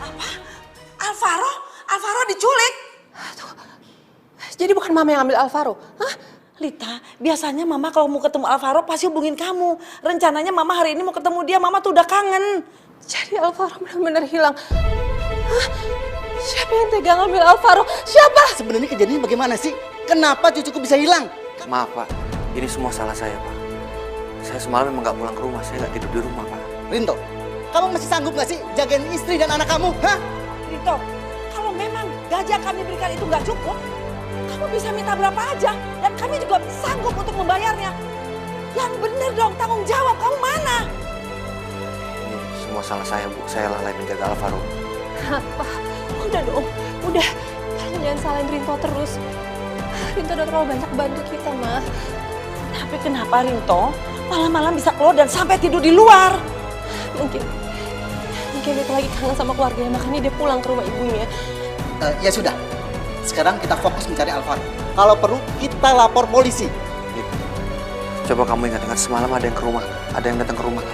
Apa? Alvaro diculik? Jadi bukan mama yang ambil Alvaro? Hah? Lita, biasanya mama kalau mau ketemu Alvaro pasti hubungin kamu. Rencananya mama hari ini mau ketemu dia, mama tuh udah kangen. Jadi Alvaro benar-benar hilang. Hah? Siapa yang tega ngambil Alvaro? Siapa? Sebenarnya kejadiannya bagaimana sih? Kenapa cucuku bisa hilang? Maaf Pak, ini semua salah saya Pak. Saya semalam memang nggak pulang ke rumah, saya nggak tidur di rumah Pak. Rinto, kamu masih sanggup nggak sih jagain istri dan anak kamu? Hah? Rinto, kalau memang gaji yang kami berikan itu nggak cukup, kamu bisa minta berapa aja dan kami juga sanggup untuk membayarnya. Yang bener dong, tanggung jawab, kamu mana? Ini semua salah saya Bu, saya lalai menjaga Alvaro. Apa? Udah dong, udah. Tolong jangan salahin Rinto terus. Rinto udah terlalu banyak bantu kita, Ma. Tapi kenapa Rinto malam-malam bisa keluar dan sampai tidur di luar? Mungkin dia lagi kangen sama keluarganya, makanya dia pulang ke rumah ibunya. Ya sudah, sekarang kita fokus mencari Alvaro. Kalau perlu kita lapor polisi. Coba kamu ingat-ingat semalam ada yang ke rumah, ada yang datang ke rumah.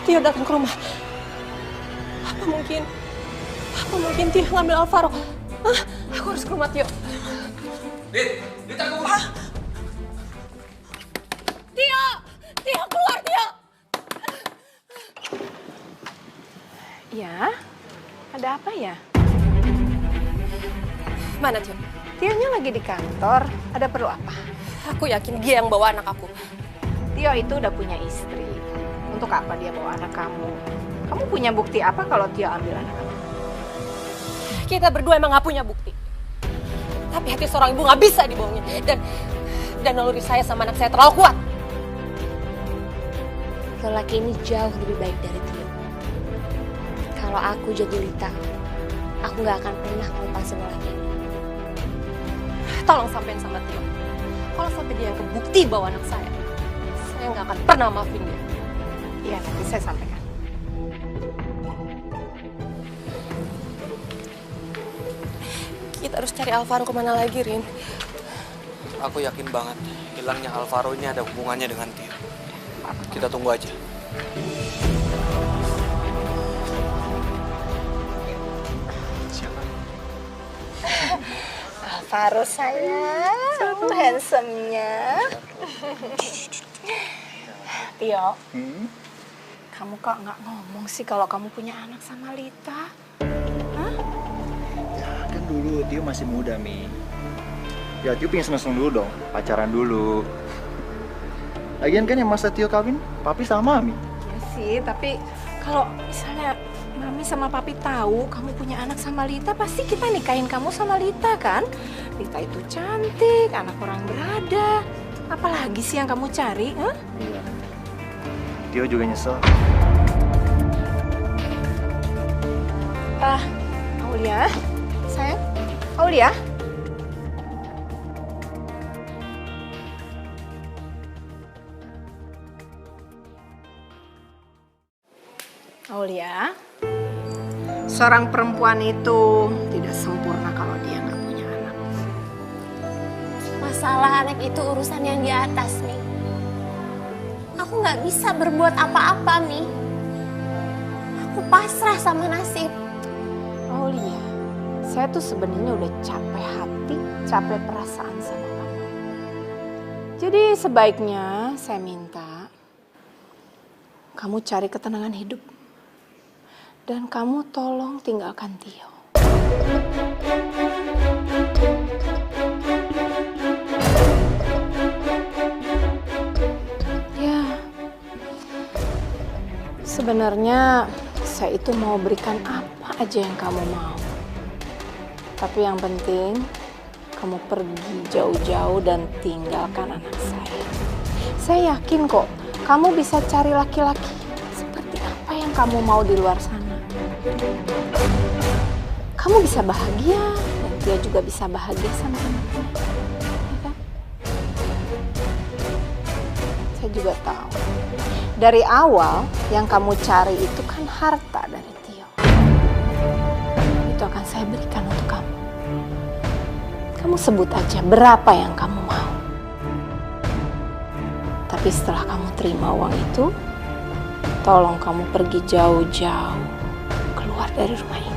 Tio datang ke rumah. Apa mungkin Tio ngambil Alvaro? Hah? Aku harus ke rumah Tio. Dit tunggu. Tio, keluar, Tio! Ya, ada apa ya? Mana Tio? Tio-nya lagi di kantor, ada perlu apa? Aku yakin dia yang bawa anak aku. Tio itu udah punya istri. Untuk apa dia bawa anak kamu? Kamu punya bukti apa kalau Tio ambil anak kamu? Kita berdua emang gak punya bukti. Tapi hati seorang ibu gak bisa dibohongin. Dan naluri saya sama anak saya terlalu kuat. Lelaki ini jauh lebih baik dari Tio. Kalau aku jadi Lita, aku gak akan pernah ngelepasin lelaki ini. Tolong sampein sama Tio. Kalau sampai dia yang kebukti bawa anak saya gak akan pernah maafin dia. Iya, nanti saya sampaikan. Kita harus cari Alvaro kemana lagi, Rin? Aku yakin banget hilangnya Alvaro ini ada hubungannya dengan Tio. Kita tunggu aja. Siapa? Alvaro sayang, handsome-nya. Tio, kamu kok nggak ngomong sih kalau kamu punya anak sama Lita? Hah? Ya kan dulu Tio masih muda, Mi. Ya Tio pengen seneng-seneng dulu dong, pacaran dulu. Lagian kan yang masa Tio kawin, Papi sama Mami. Ya sih, tapi kalau misalnya Mami sama Papi tahu kamu punya anak sama Lita, pasti kita nikahin kamu sama Lita kan? Lita itu cantik, anak orang berada. Apalagi sih yang kamu cari? Huh? Iya. Tio juga nyesel. Aulia, sayang, Aulia. Aulia, seorang perempuan itu tidak sempurna kalau dia nggak punya anak. Masalah anak itu urusan yang di atas, Mi. Aku nggak bisa berbuat apa-apa, Mi. Aku pasrah sama nasib. Aulia, saya tuh sebenarnya udah capek hati, capek perasaan sama kamu. Jadi sebaiknya saya minta kamu cari ketenangan hidup. Dan kamu tolong tinggalkan Tio. Ya, sebenarnya saya itu mau berikan apa aja yang kamu mau. Tapi yang penting, kamu pergi jauh-jauh dan tinggalkan anak saya. Saya yakin kok, kamu bisa cari laki-laki seperti apa yang kamu mau di luar sana. Kamu bisa bahagia, dan dia juga bisa bahagia sama anaknya. Ya kan? Saya juga tahu. Dari awal, yang kamu cari itu kan harta dari Tio. Itu akan saya berikan untuk kamu. Kamu sebut aja berapa yang kamu mau. Tapi setelah kamu terima uang itu, tolong kamu pergi jauh-jauh keluar dari rumah ini.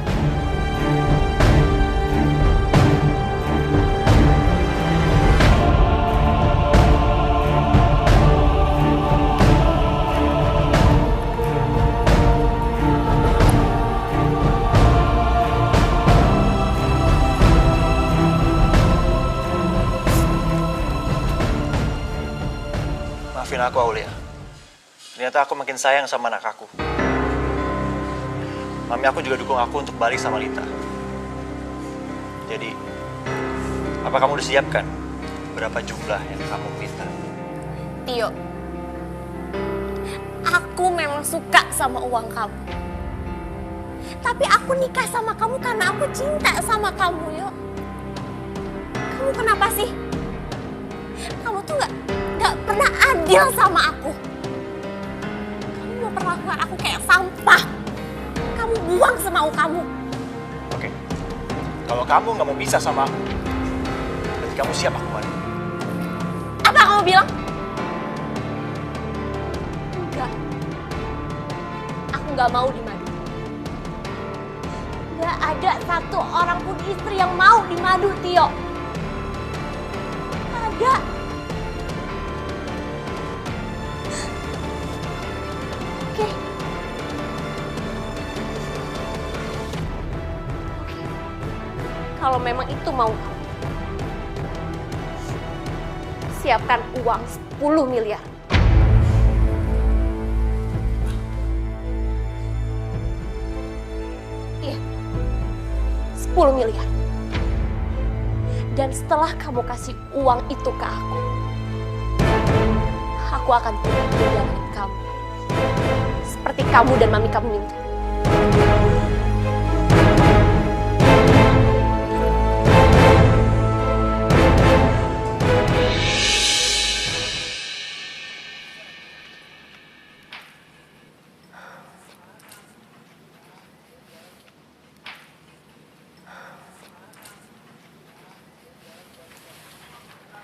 Maafin aku, Aulia. Ternyata aku makin sayang sama anak aku. Mami aku juga dukung aku untuk balik sama Lita. Jadi, apa kamu udah siapkan berapa jumlah yang kamu minta? Tio, aku memang suka sama uang kamu. Tapi aku nikah sama kamu karena aku cinta sama kamu, Yo. Kamu kenapa sih? Kamu tuh gak pernah adil sama aku. Kamu mau perlakuan aku kayak sampah. Kamu buang semau kamu. Oke, kalau kamu nggak mau pisah sama aku, berarti kamu siap aku balik. Apa kamu bilang? Enggak. Aku nggak mau dimadu. Nggak ada satu orang pun istri yang mau dimadu, Tio. Nggak ada. Kalau memang itu mau kamu, siapkan uang 10 miliar. Iya, 10 miliar. Dan setelah kamu kasih uang itu ke aku akan tinggalin kamu. Seperti kamu dan mami kamu minta.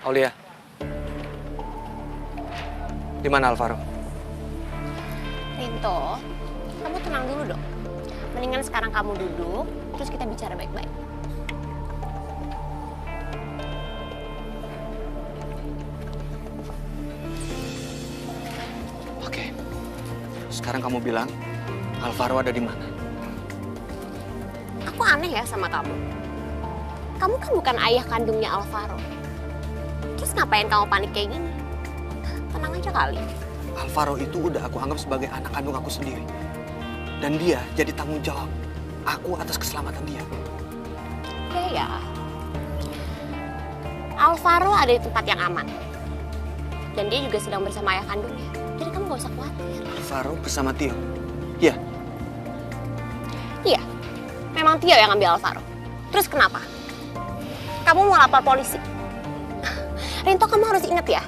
Aulia, di mana Alvaro? Rinto, kamu tenang dulu dong. Mendingan sekarang kamu duduk, terus kita bicara baik-baik. Oke, sekarang kamu bilang Alvaro ada di mana? Aku aneh ya sama kamu. Kamu kan bukan ayah kandungnya Alvaro. Terus ngapain kamu panik kayak gini? Tenang aja kali. Alvaro itu udah aku anggap sebagai anak kandung aku sendiri. Dan dia jadi tanggung jawab aku atas keselamatan dia. Oke ya. Alvaro ada di tempat yang aman. Dan dia juga sedang bersama ayah kandungnya. Jadi kamu gak usah khawatir. Alvaro bersama Tio? Iya? Iya. Memang Tio yang ngambil Alvaro. Terus kenapa? Kamu mau lapor polisi? Rinto, kamu harus ingat ya,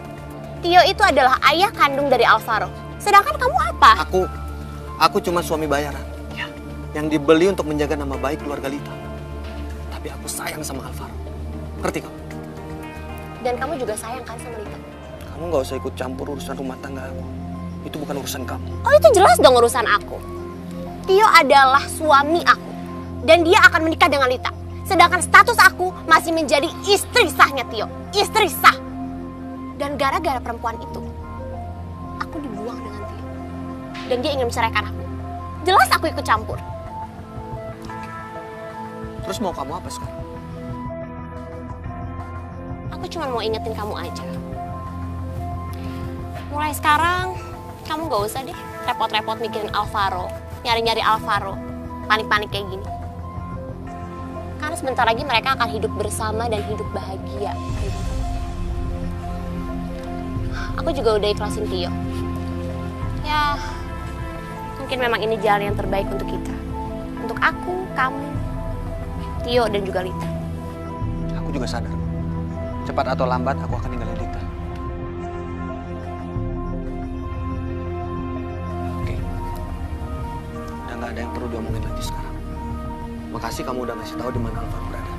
Tio itu adalah ayah kandung dari Alvaro. Sedangkan kamu apa? Aku cuma suami bayaran. Ya. Yang dibeli untuk menjaga nama baik keluarga Lita. Tapi aku sayang sama Alvaro. Ngerti kamu? Dan kamu juga sayang kan sama Lita? Kamu gak usah ikut campur urusan rumah tangga aku. Itu bukan urusan kamu. Oh, itu jelas dong urusan aku. Tio adalah suami aku. Dan dia akan menikah dengan Lita. Sedangkan status aku masih menjadi istri sahnya Tio. Istri sah. Dan gara-gara perempuan itu, aku dibuang dengan Tio. Dan dia ingin menceraikan aku. Jelas aku ikut campur. Terus mau kamu apa sekarang? Aku cuma mau ingetin kamu aja. Mulai sekarang, kamu gak usah deh repot-repot mikirin Alvaro. Nyari-nyari Alvaro. Panik-panik kayak gini. Karena sebentar lagi mereka akan hidup bersama dan hidup bahagia. Aku juga udah ikhlasin Tio. Ya, mungkin memang ini jalan yang terbaik untuk kita. Untuk aku, kamu, Tio, dan juga Lita. Aku juga sadar. Cepat atau lambat aku akan ninggalin Lita. Oke. Udah gak ada yang perlu diomongin lagi sekarang. Makasih kamu udah ngasih tahu di mana Alvaro berada.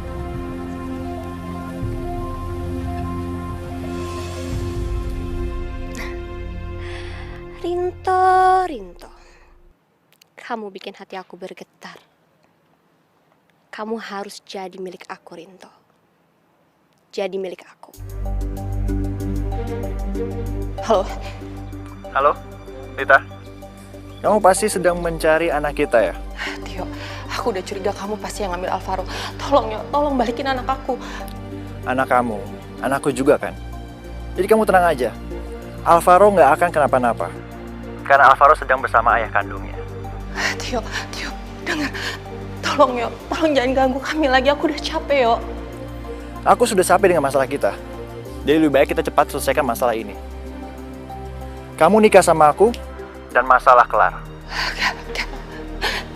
Rinto. Kamu bikin hati aku bergetar. Kamu harus jadi milik aku, Rinto. Jadi milik aku. Halo? Halo, Lita? Kamu pasti sedang mencari anak kita ya? Tio, aku udah curiga kamu pasti yang ngambil Alvaro. Tolong ya, tolong balikin anak aku. Anak kamu, anakku juga kan? Jadi kamu tenang aja. Alvaro nggak akan kenapa-napa. Karena Alvaro sedang bersama ayah kandungnya. Tio, dengar. Tolong yo, tolong jangan ganggu kami lagi. Aku udah capek yo. Aku sudah capek dengan masalah kita. Jadi lebih baik kita cepat selesaikan masalah ini. Kamu nikah sama aku, dan masalah kelar. Gak.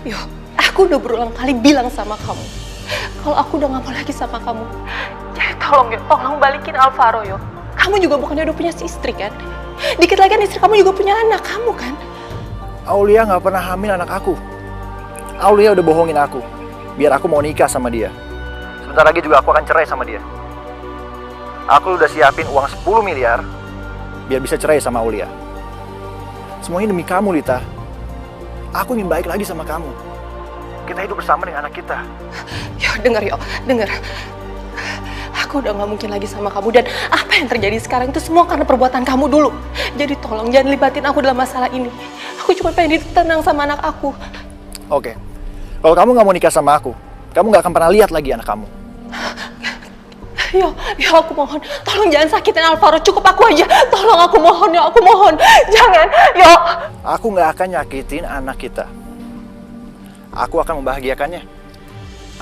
Yo, aku udah berulang kali bilang sama kamu. Kalau aku udah gak mau lagi sama kamu. Jadi tolong yo, tolong balikin Alvaro yo. Kamu juga bukannya udah punya istri kan? Dikit lagi kan istri kamu juga punya anak kamu kan? Aulia nggak pernah hamil anak aku. Aulia udah bohongin aku, biar aku mau nikah sama dia. Sebentar lagi juga aku akan cerai sama dia. Aku udah siapin uang 10 miliar, biar bisa cerai sama Aulia. Semuanya demi kamu, Lita. Aku ingin baik lagi sama kamu. Kita hidup bersama dengan anak kita. Yo, dengar. Aku udah gak mungkin lagi sama kamu. Dan apa yang terjadi sekarang itu semua karena perbuatan kamu dulu. Jadi tolong jangan libatin aku dalam masalah ini. Aku cuma pengen tenang sama anak aku. Oke. Kalau kamu gak mau nikah sama aku, kamu gak akan pernah lihat lagi anak kamu. Ya aku mohon, tolong jangan sakitin Alvaro, cukup aku aja. Tolong aku mohon ya, aku mohon. Jangan, yo. Aku nggak akan nyakitin anak kita. Aku akan membahagiakannya.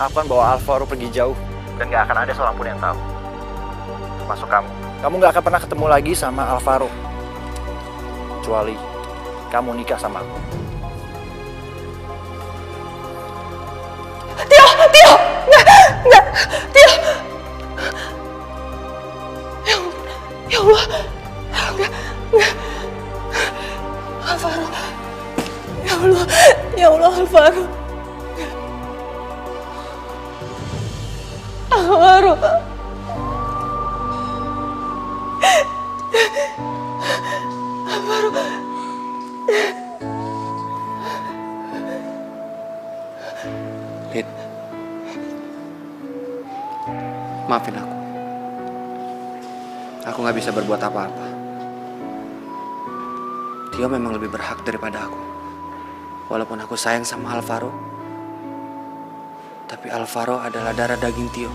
Aku akan bawa Alvaro pergi jauh. Dan nggak akan ada seorang pun yang tahu. Termasuk kamu. Kamu nggak akan pernah ketemu lagi sama Alvaro. Kecuali kamu nikah sama aku. Tio! Nggak, Tio! Ya Allah, enggak. Alvaro. Ya Allah, Alvaro. Alvaro. Lid, maafin aku. Aku nggak bisa berbuat apa-apa. Tio memang lebih berhak daripada aku. Walaupun aku sayang sama Alvaro, tapi Alvaro adalah darah daging Tio.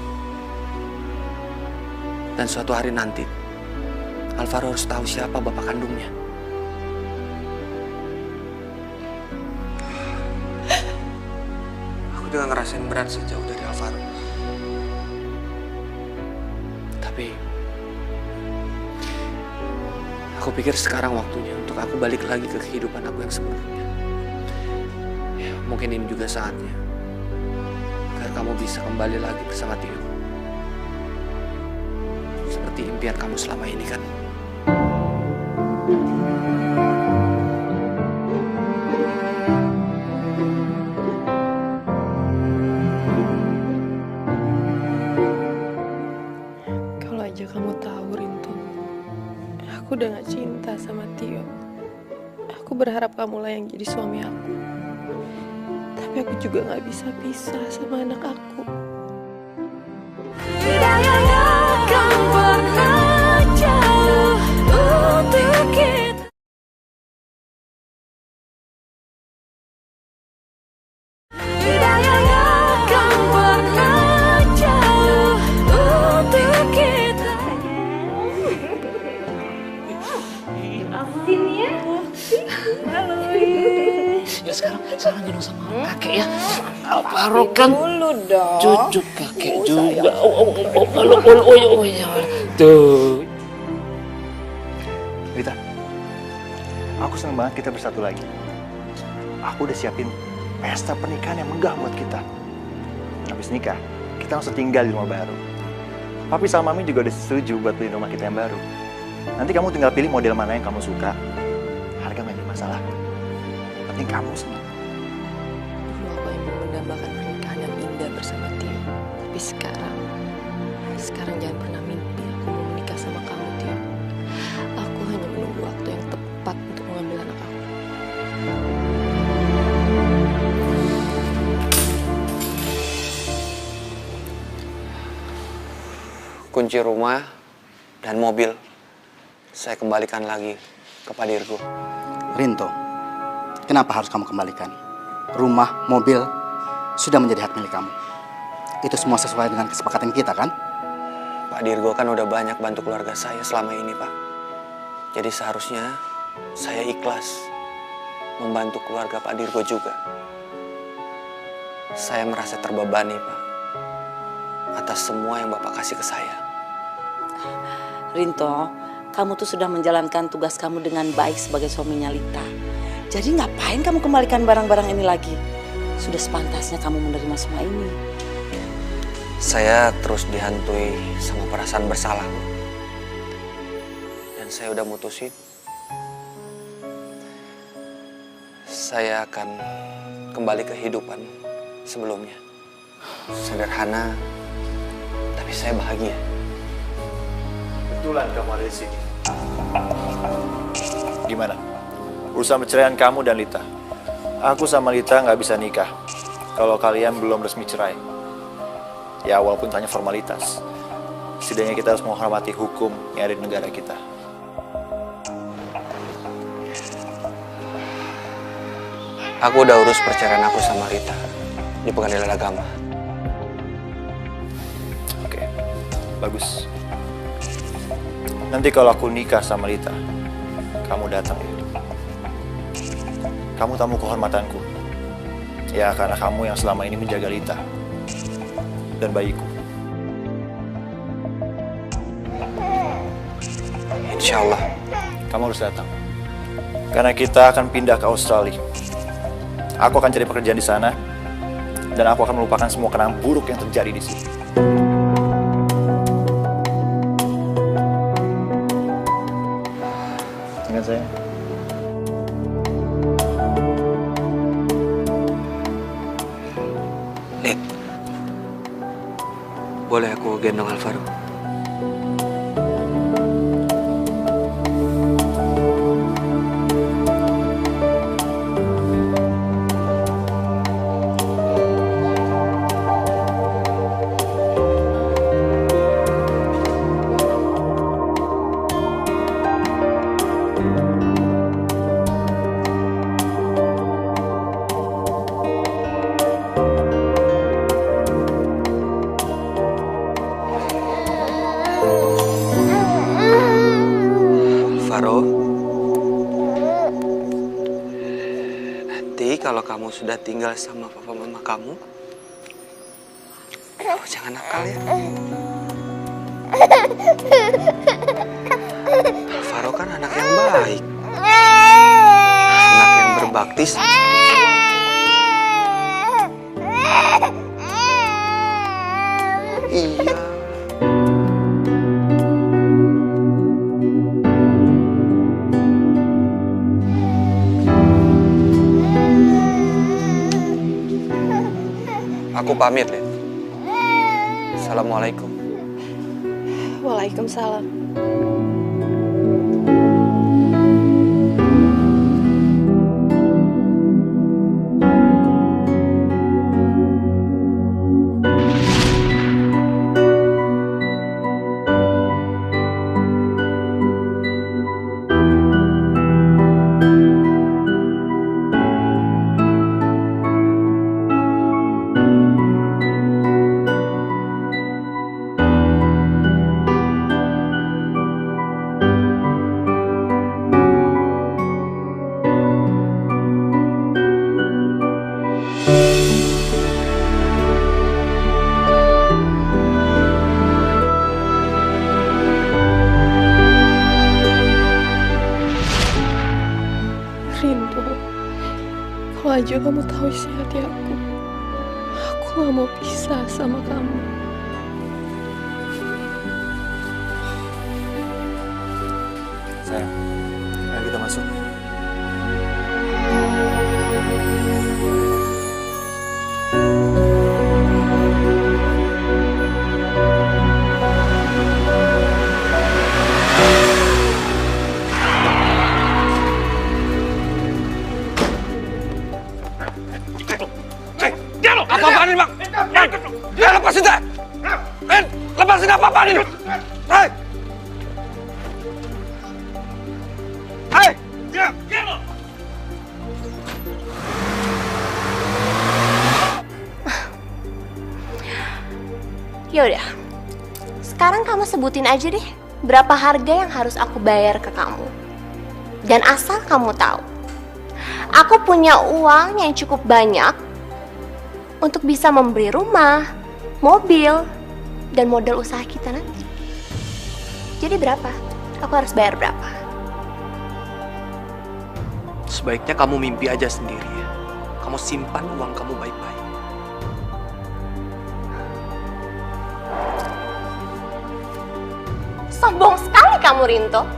Dan suatu hari nanti, Alvaro harus tahu siapa bapak kandungnya. Aku juga ngerasain berat sih jauh dari Alvaro. Tapi aku pikir sekarang waktunya untuk aku balik lagi ke kehidupan aku yang sebelumnya. Ya, mungkin ini juga saatnya agar kamu bisa kembali lagi bersama Tio. Seperti impian kamu selama ini kan? Kalau aja kamu tahu, Rinto, aku udah gak cinta sama Tio. Aku berharap kamulah yang jadi suami aku. Tapi aku juga gak bisa pisah sama anak aku. Tidak akan pernah jauh untuk kita. Tidak akan pernah jauh untuk kita. Sini ya. Halo. Ya sekarang gendong sama kakek ya. Alvaro kan Dulu dong. cucu kakek juga. Oh, tuh. Rita, aku senang banget kita bersatu lagi. Aku udah siapin pesta pernikahan yang megah buat kita. Habis nikah, kita langsung tinggal di rumah baru. Papi sama Mami juga udah setuju buat beli rumah kita yang baru. Nanti kamu tinggal pilih model mana yang kamu suka. Harga nggak jadi masalah. Penting kamu senang. Dulu aku yang mendambakan pernikahan yang indah bersama Tio. Tapi sekarang jangan pernah mimpi aku mau menikah sama kamu, Tio. Aku hanya menunggu waktu yang tepat untuk mengambil anak aku. Kunci rumah dan mobil saya kembalikan lagi ke Pak Dirgo. Rinto, kenapa harus kamu kembalikan? Rumah, mobil, sudah menjadi hak milik kamu. Itu semua sesuai dengan kesepakatan kita, kan? Pak Dirgo kan udah banyak bantu keluarga saya selama ini, Pak. Jadi seharusnya saya ikhlas membantu keluarga Pak Dirgo juga. Saya merasa terbebani, Pak, atas semua yang Bapak kasih ke saya. Rinto, kamu tuh sudah menjalankan tugas kamu dengan baik sebagai suaminya Lita. Jadi ngapain kamu kembalikan barang-barang ini lagi? Sudah sepantasnya kamu menerima semua ini. Saya terus dihantui sama perasaan bersalah, Bu. Dan saya udah mutusin saya akan kembali ke kehidupan sebelumnya. Sederhana, tapi saya bahagia. Kebetulan kamu ada di sini. Gimana? Urusan perceraian kamu dan Lita. Aku sama Lita nggak bisa nikah kalau kalian belum resmi cerai. Ya walaupun hanya formalitas. Setidaknya kita harus menghormati hukum yang ada di negara kita. Aku udah urus perceraian aku sama Lita di pengadilan agama. Oke. Bagus. Nanti kalau aku nikah sama Lita, kamu datang ya. Kamu tamu kehormatanku. Ya, karena kamu yang selama ini menjaga Lita dan bayiku. Insya Allah. Kamu harus datang. Karena kita akan pindah ke Australia. Aku akan cari pekerjaan di sana. Dan aku akan melupakan semua kenangan buruk yang terjadi di sini. Ingat saya. Lid, boleh aku gendong Alvaro? Nanti kalau kamu sudah tinggal sama papa mama kamu jangan nakal ya. Alvaro kan anak yang baik, anak yang berbakti. Iya. Aku pamit, Lid. Assalamualaikum. Waalaikumsalam. Rindu, kalau aja kamu tahu isi hati aku gak mau pisah sama kamu. Sayang, ayo kita masuk. Apa-apaan ini, Bang? Lepasin saya! Lepasin apa-apaan ini? Hei! Hei! Yaudah, sekarang kamu sebutin aja deh berapa harga yang harus aku bayar ke kamu. Dan asal kamu tahu, aku punya uang yang cukup banyak untuk bisa membeli rumah, mobil, dan modal usaha kita nanti. Jadi berapa? Aku harus bayar berapa? Sebaiknya kamu mimpi aja sendiri ya. Kamu simpan uang kamu baik-baik. Sombong sekali kamu, Rinto.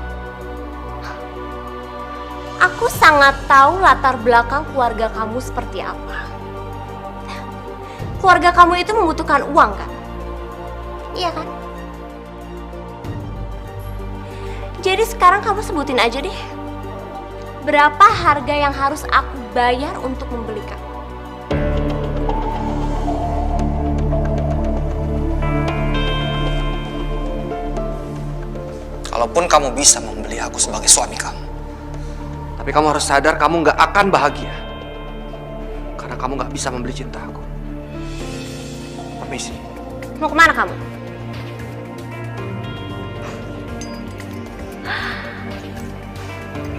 Aku sangat tahu latar belakang keluarga kamu seperti apa. Keluarga kamu itu membutuhkan uang, kan? Iya kan? Jadi sekarang kamu sebutin aja deh, berapa harga yang harus aku bayar untuk membeli kamu? Kalaupun kamu bisa membeli aku sebagai suami kamu, tapi kamu harus sadar kamu nggak akan bahagia. Karena kamu nggak bisa membeli cinta aku. Permisi. Mau kemana kamu?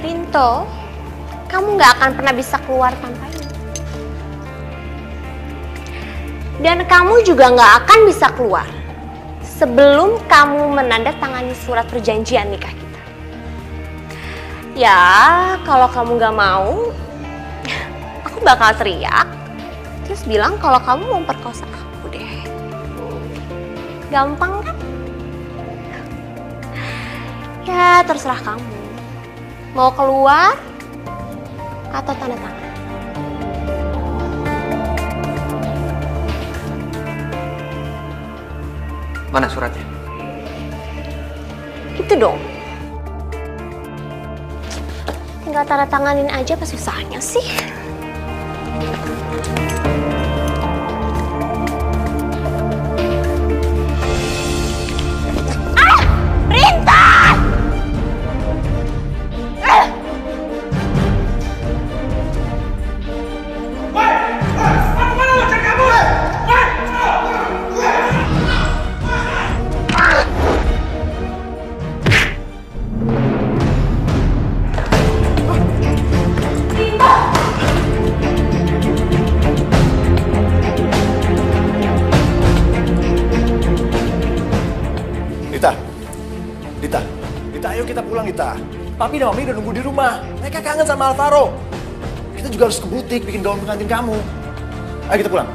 Rinto, kamu nggak akan pernah bisa keluar tanpa ini. Dan kamu juga nggak akan bisa keluar sebelum kamu menandatangani surat perjanjian nikah kita. Ya, kalau kamu nggak mau, aku bakal teriak, terus bilang kalau kamu mau perkosa aku deh. Gampang kan? Ya, terserah kamu. Mau keluar atau tanda tangan? Mana suratnya? Itu dong. Tinggal tanda tanganin aja, apa susahnya sih? Ah! Rintan! Lita, ayo kita pulang, Lita. Papi dan Mami udah nunggu di rumah. Mereka kangen sama Alvaro. Kita juga harus ke butik bikin gaun pengantin kamu. Ayo kita pulang.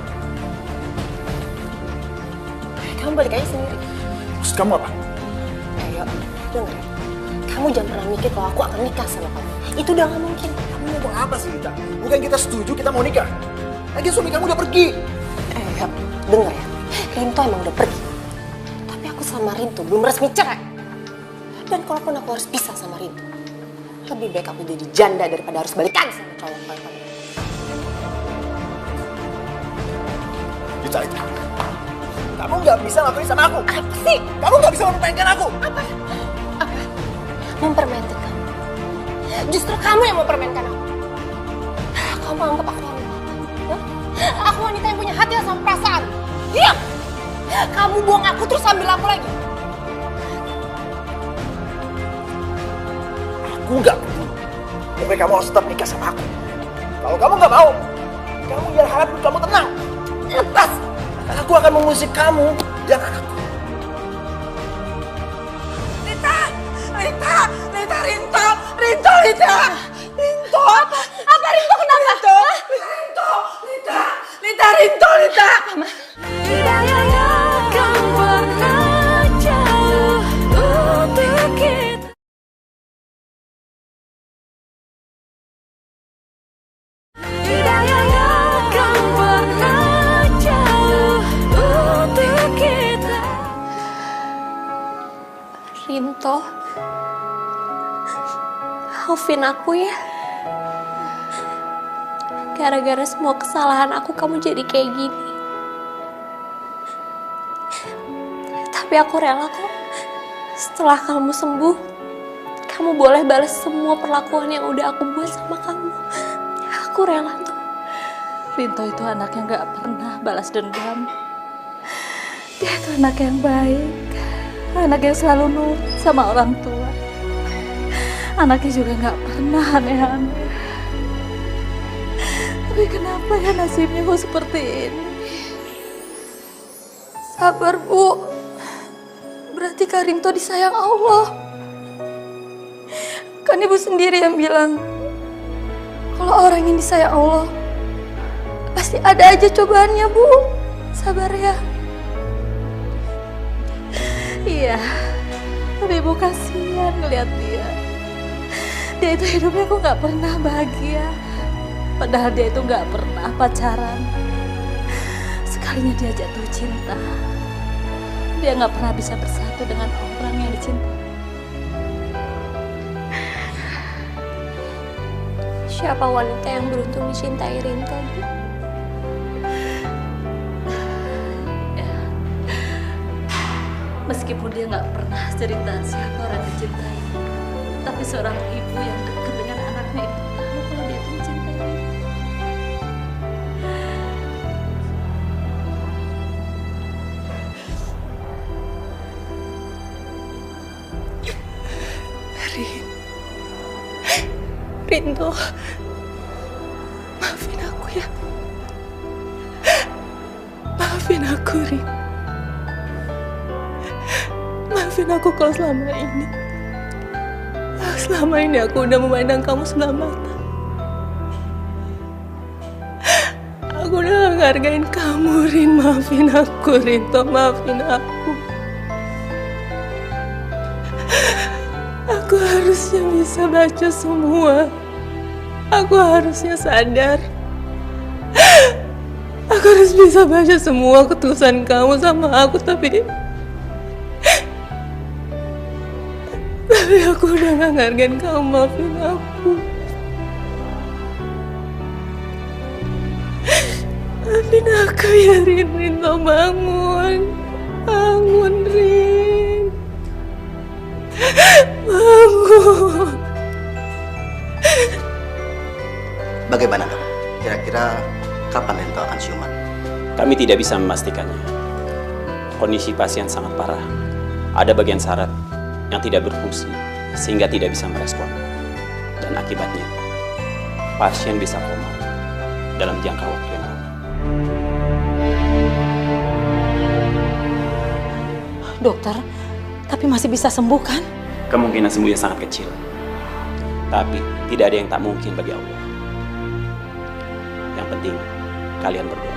Kamu balik aja sendiri. Maksud kamu apa? Ayo, denger. Kamu jangan pernah mikir kalau aku akan nikah sama kamu. Itu udah gak mungkin. Kamu ngomong apa sih, Lita? Bukan kita setuju kita mau nikah. Lagi suami kamu udah pergi. Denger ya. Rinto emang udah pergi. Tapi aku sama Rinto belum resmi cerai. Dan kalaupun aku harus pisah sama Rinto, lebih baik aku jadi janda daripada harus balikan sama cowok kayak kamu. Lita, kamu nggak bisa ngelakuin sama aku. Apa sih? Kamu nggak bisa mempermainkan aku. Apa? Mempermainkan kamu? Justru kamu yang mempermainkan aku. Kamu anggap aku wanita? Aku wanita yang punya hati sama perasaan. Diam! Kamu buang aku terus ambil aku lagi. Aku nggak peduli. Tapi kamu harus tetap nikah sama aku. Kalau kamu nggak mau, kamu jangan harap kamu tenang. Lepas. Aku akan mengusik kamu dan anakku. Lita, Rinto. Apa Rinto kenapa? Lita. Tidak akan pernah jauh untuk kita. Tidak akan pernah jauh untuk kita. Rinto, maafin aku ya. Gara-gara semua kesalahan aku, kamu jadi kayak gini. Tapi aku rela kok. Setelah kamu sembuh, kamu boleh balas semua perlakuan yang udah aku buat sama kamu. Aku rela tuh. Rinto itu anak yang gak pernah balas dendam. Dia itu anak yang baik. Anak yang selalu nurut sama orang tua. Anaknya juga gak pernah aneh-aneh. Tapi kenapa ya nasibnya kok seperti ini? Sabar, Bu. Berarti Kak Rinto disayang Allah. Kan Ibu sendiri yang bilang, kalau orang yang disayang Allah, pasti ada aja cobaannya, Bu. Sabar ya. Iya, tapi Ibu kasihan ngeliat dia. Dia itu hidupnya kok gak pernah bahagia. Padahal dia itu gak pernah pacaran. Sekalinya dia jatuh cinta, dia gak pernah bisa bersatu dengan orang yang dicintai. Siapa wanita yang beruntung dicintai Rinto, Bu? Ya. Meskipun dia gak pernah cerita siapa orang yang dicintai, tapi seorang ibu yang dekat dengan anaknya itu tahu kalau dia itu mencintai dia. Rinto, maafin aku ya. Maafin aku, Rin. Maafin aku kalau selama ini aku udah memandang kamu sebelah mata. Aku udah ngehargain kamu, Rin. Maafin aku, Rinto. Maafin aku. Aku harusnya bisa baca semua. Aku harusnya sadar. Aku harus bisa baca semua ketulusan kamu sama aku, tapi aku udah gak ngargain kamu. Maafin aku. Maafin aku ya, Rin. Rinto, bangun. Bangun, Rin. Bangun. Bagaimana dok? Kira-kira kapan Rinto akan siuman? Kami tidak bisa memastikannya. Kondisi pasien sangat parah. Ada bagian saraf yang tidak berfungsi sehingga tidak bisa merespon. Dan akibatnya, pasien bisa koma dalam jangka waktu yang lama. Dokter, tapi masih bisa sembuh kan? Kemungkinan sembuhnya sangat kecil. Tapi tidak ada yang tak mungkin bagi Allah. Yang penting, kalian berdoa.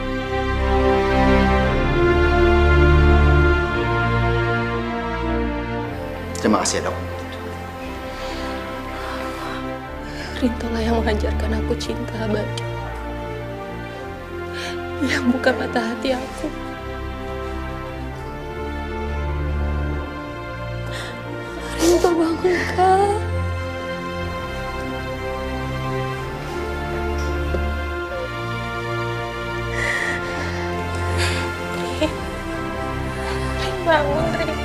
Terima kasih ya dok. Rinto lah yang mengajarkan aku cinta, Bajo. Yang buka mata hati aku. Rinto, bangun, Kak. Rin, bangun, Rin.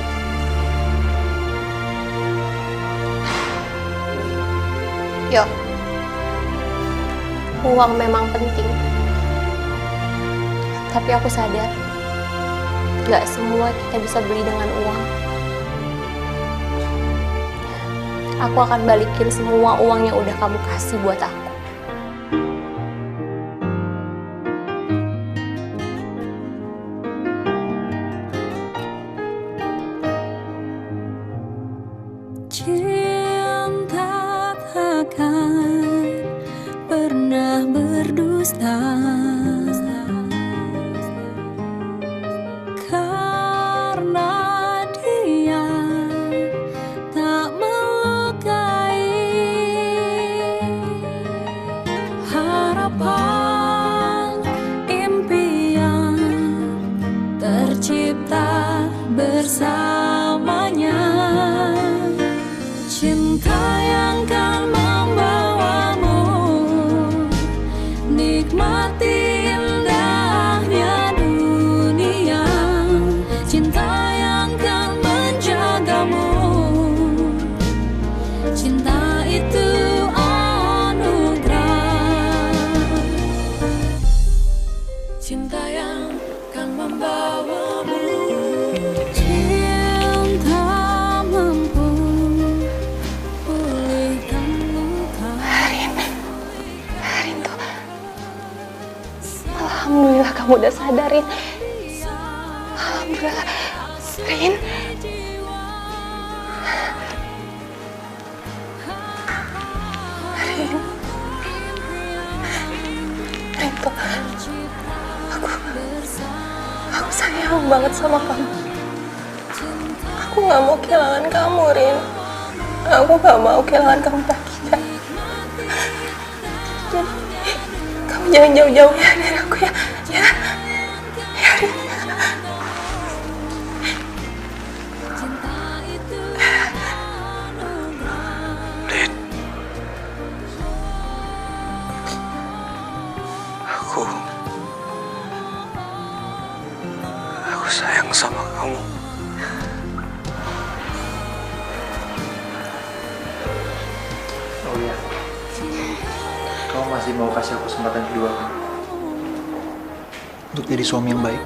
Yo, uang memang penting. Tapi aku sadar, gak semua kita bisa beli dengan uang. Aku akan balikin semua uang yang udah kamu kasih buat aku. Cinta takkan pernah berdusta, karena dia tak melukai harapan, impian tercipta bersamanya. Cinta yang kan membawamu nikmati indahnya dunia. Cinta yang kan menjagamu. Cinta itu anugerah. Cinta yang kan membawamu. Cinta mampu Alhamdulillah kamu udah sadarin. Alhamdulillah. Rin. Rin. Rinto. Aku sayang banget sama kamu. Aku gak mau kehilangan kamu, Rin. Aku gak mau kehilangan kamu lagi. Jadi, kamu jangan jauh-jauh ya dari aku ya. Ya. Ya, Rin. Rin. Aku sayang sama kamu. Oh iya. Kamu masih mau kasih aku kesempatan kedua kan? Untuk jadi suami yang baik.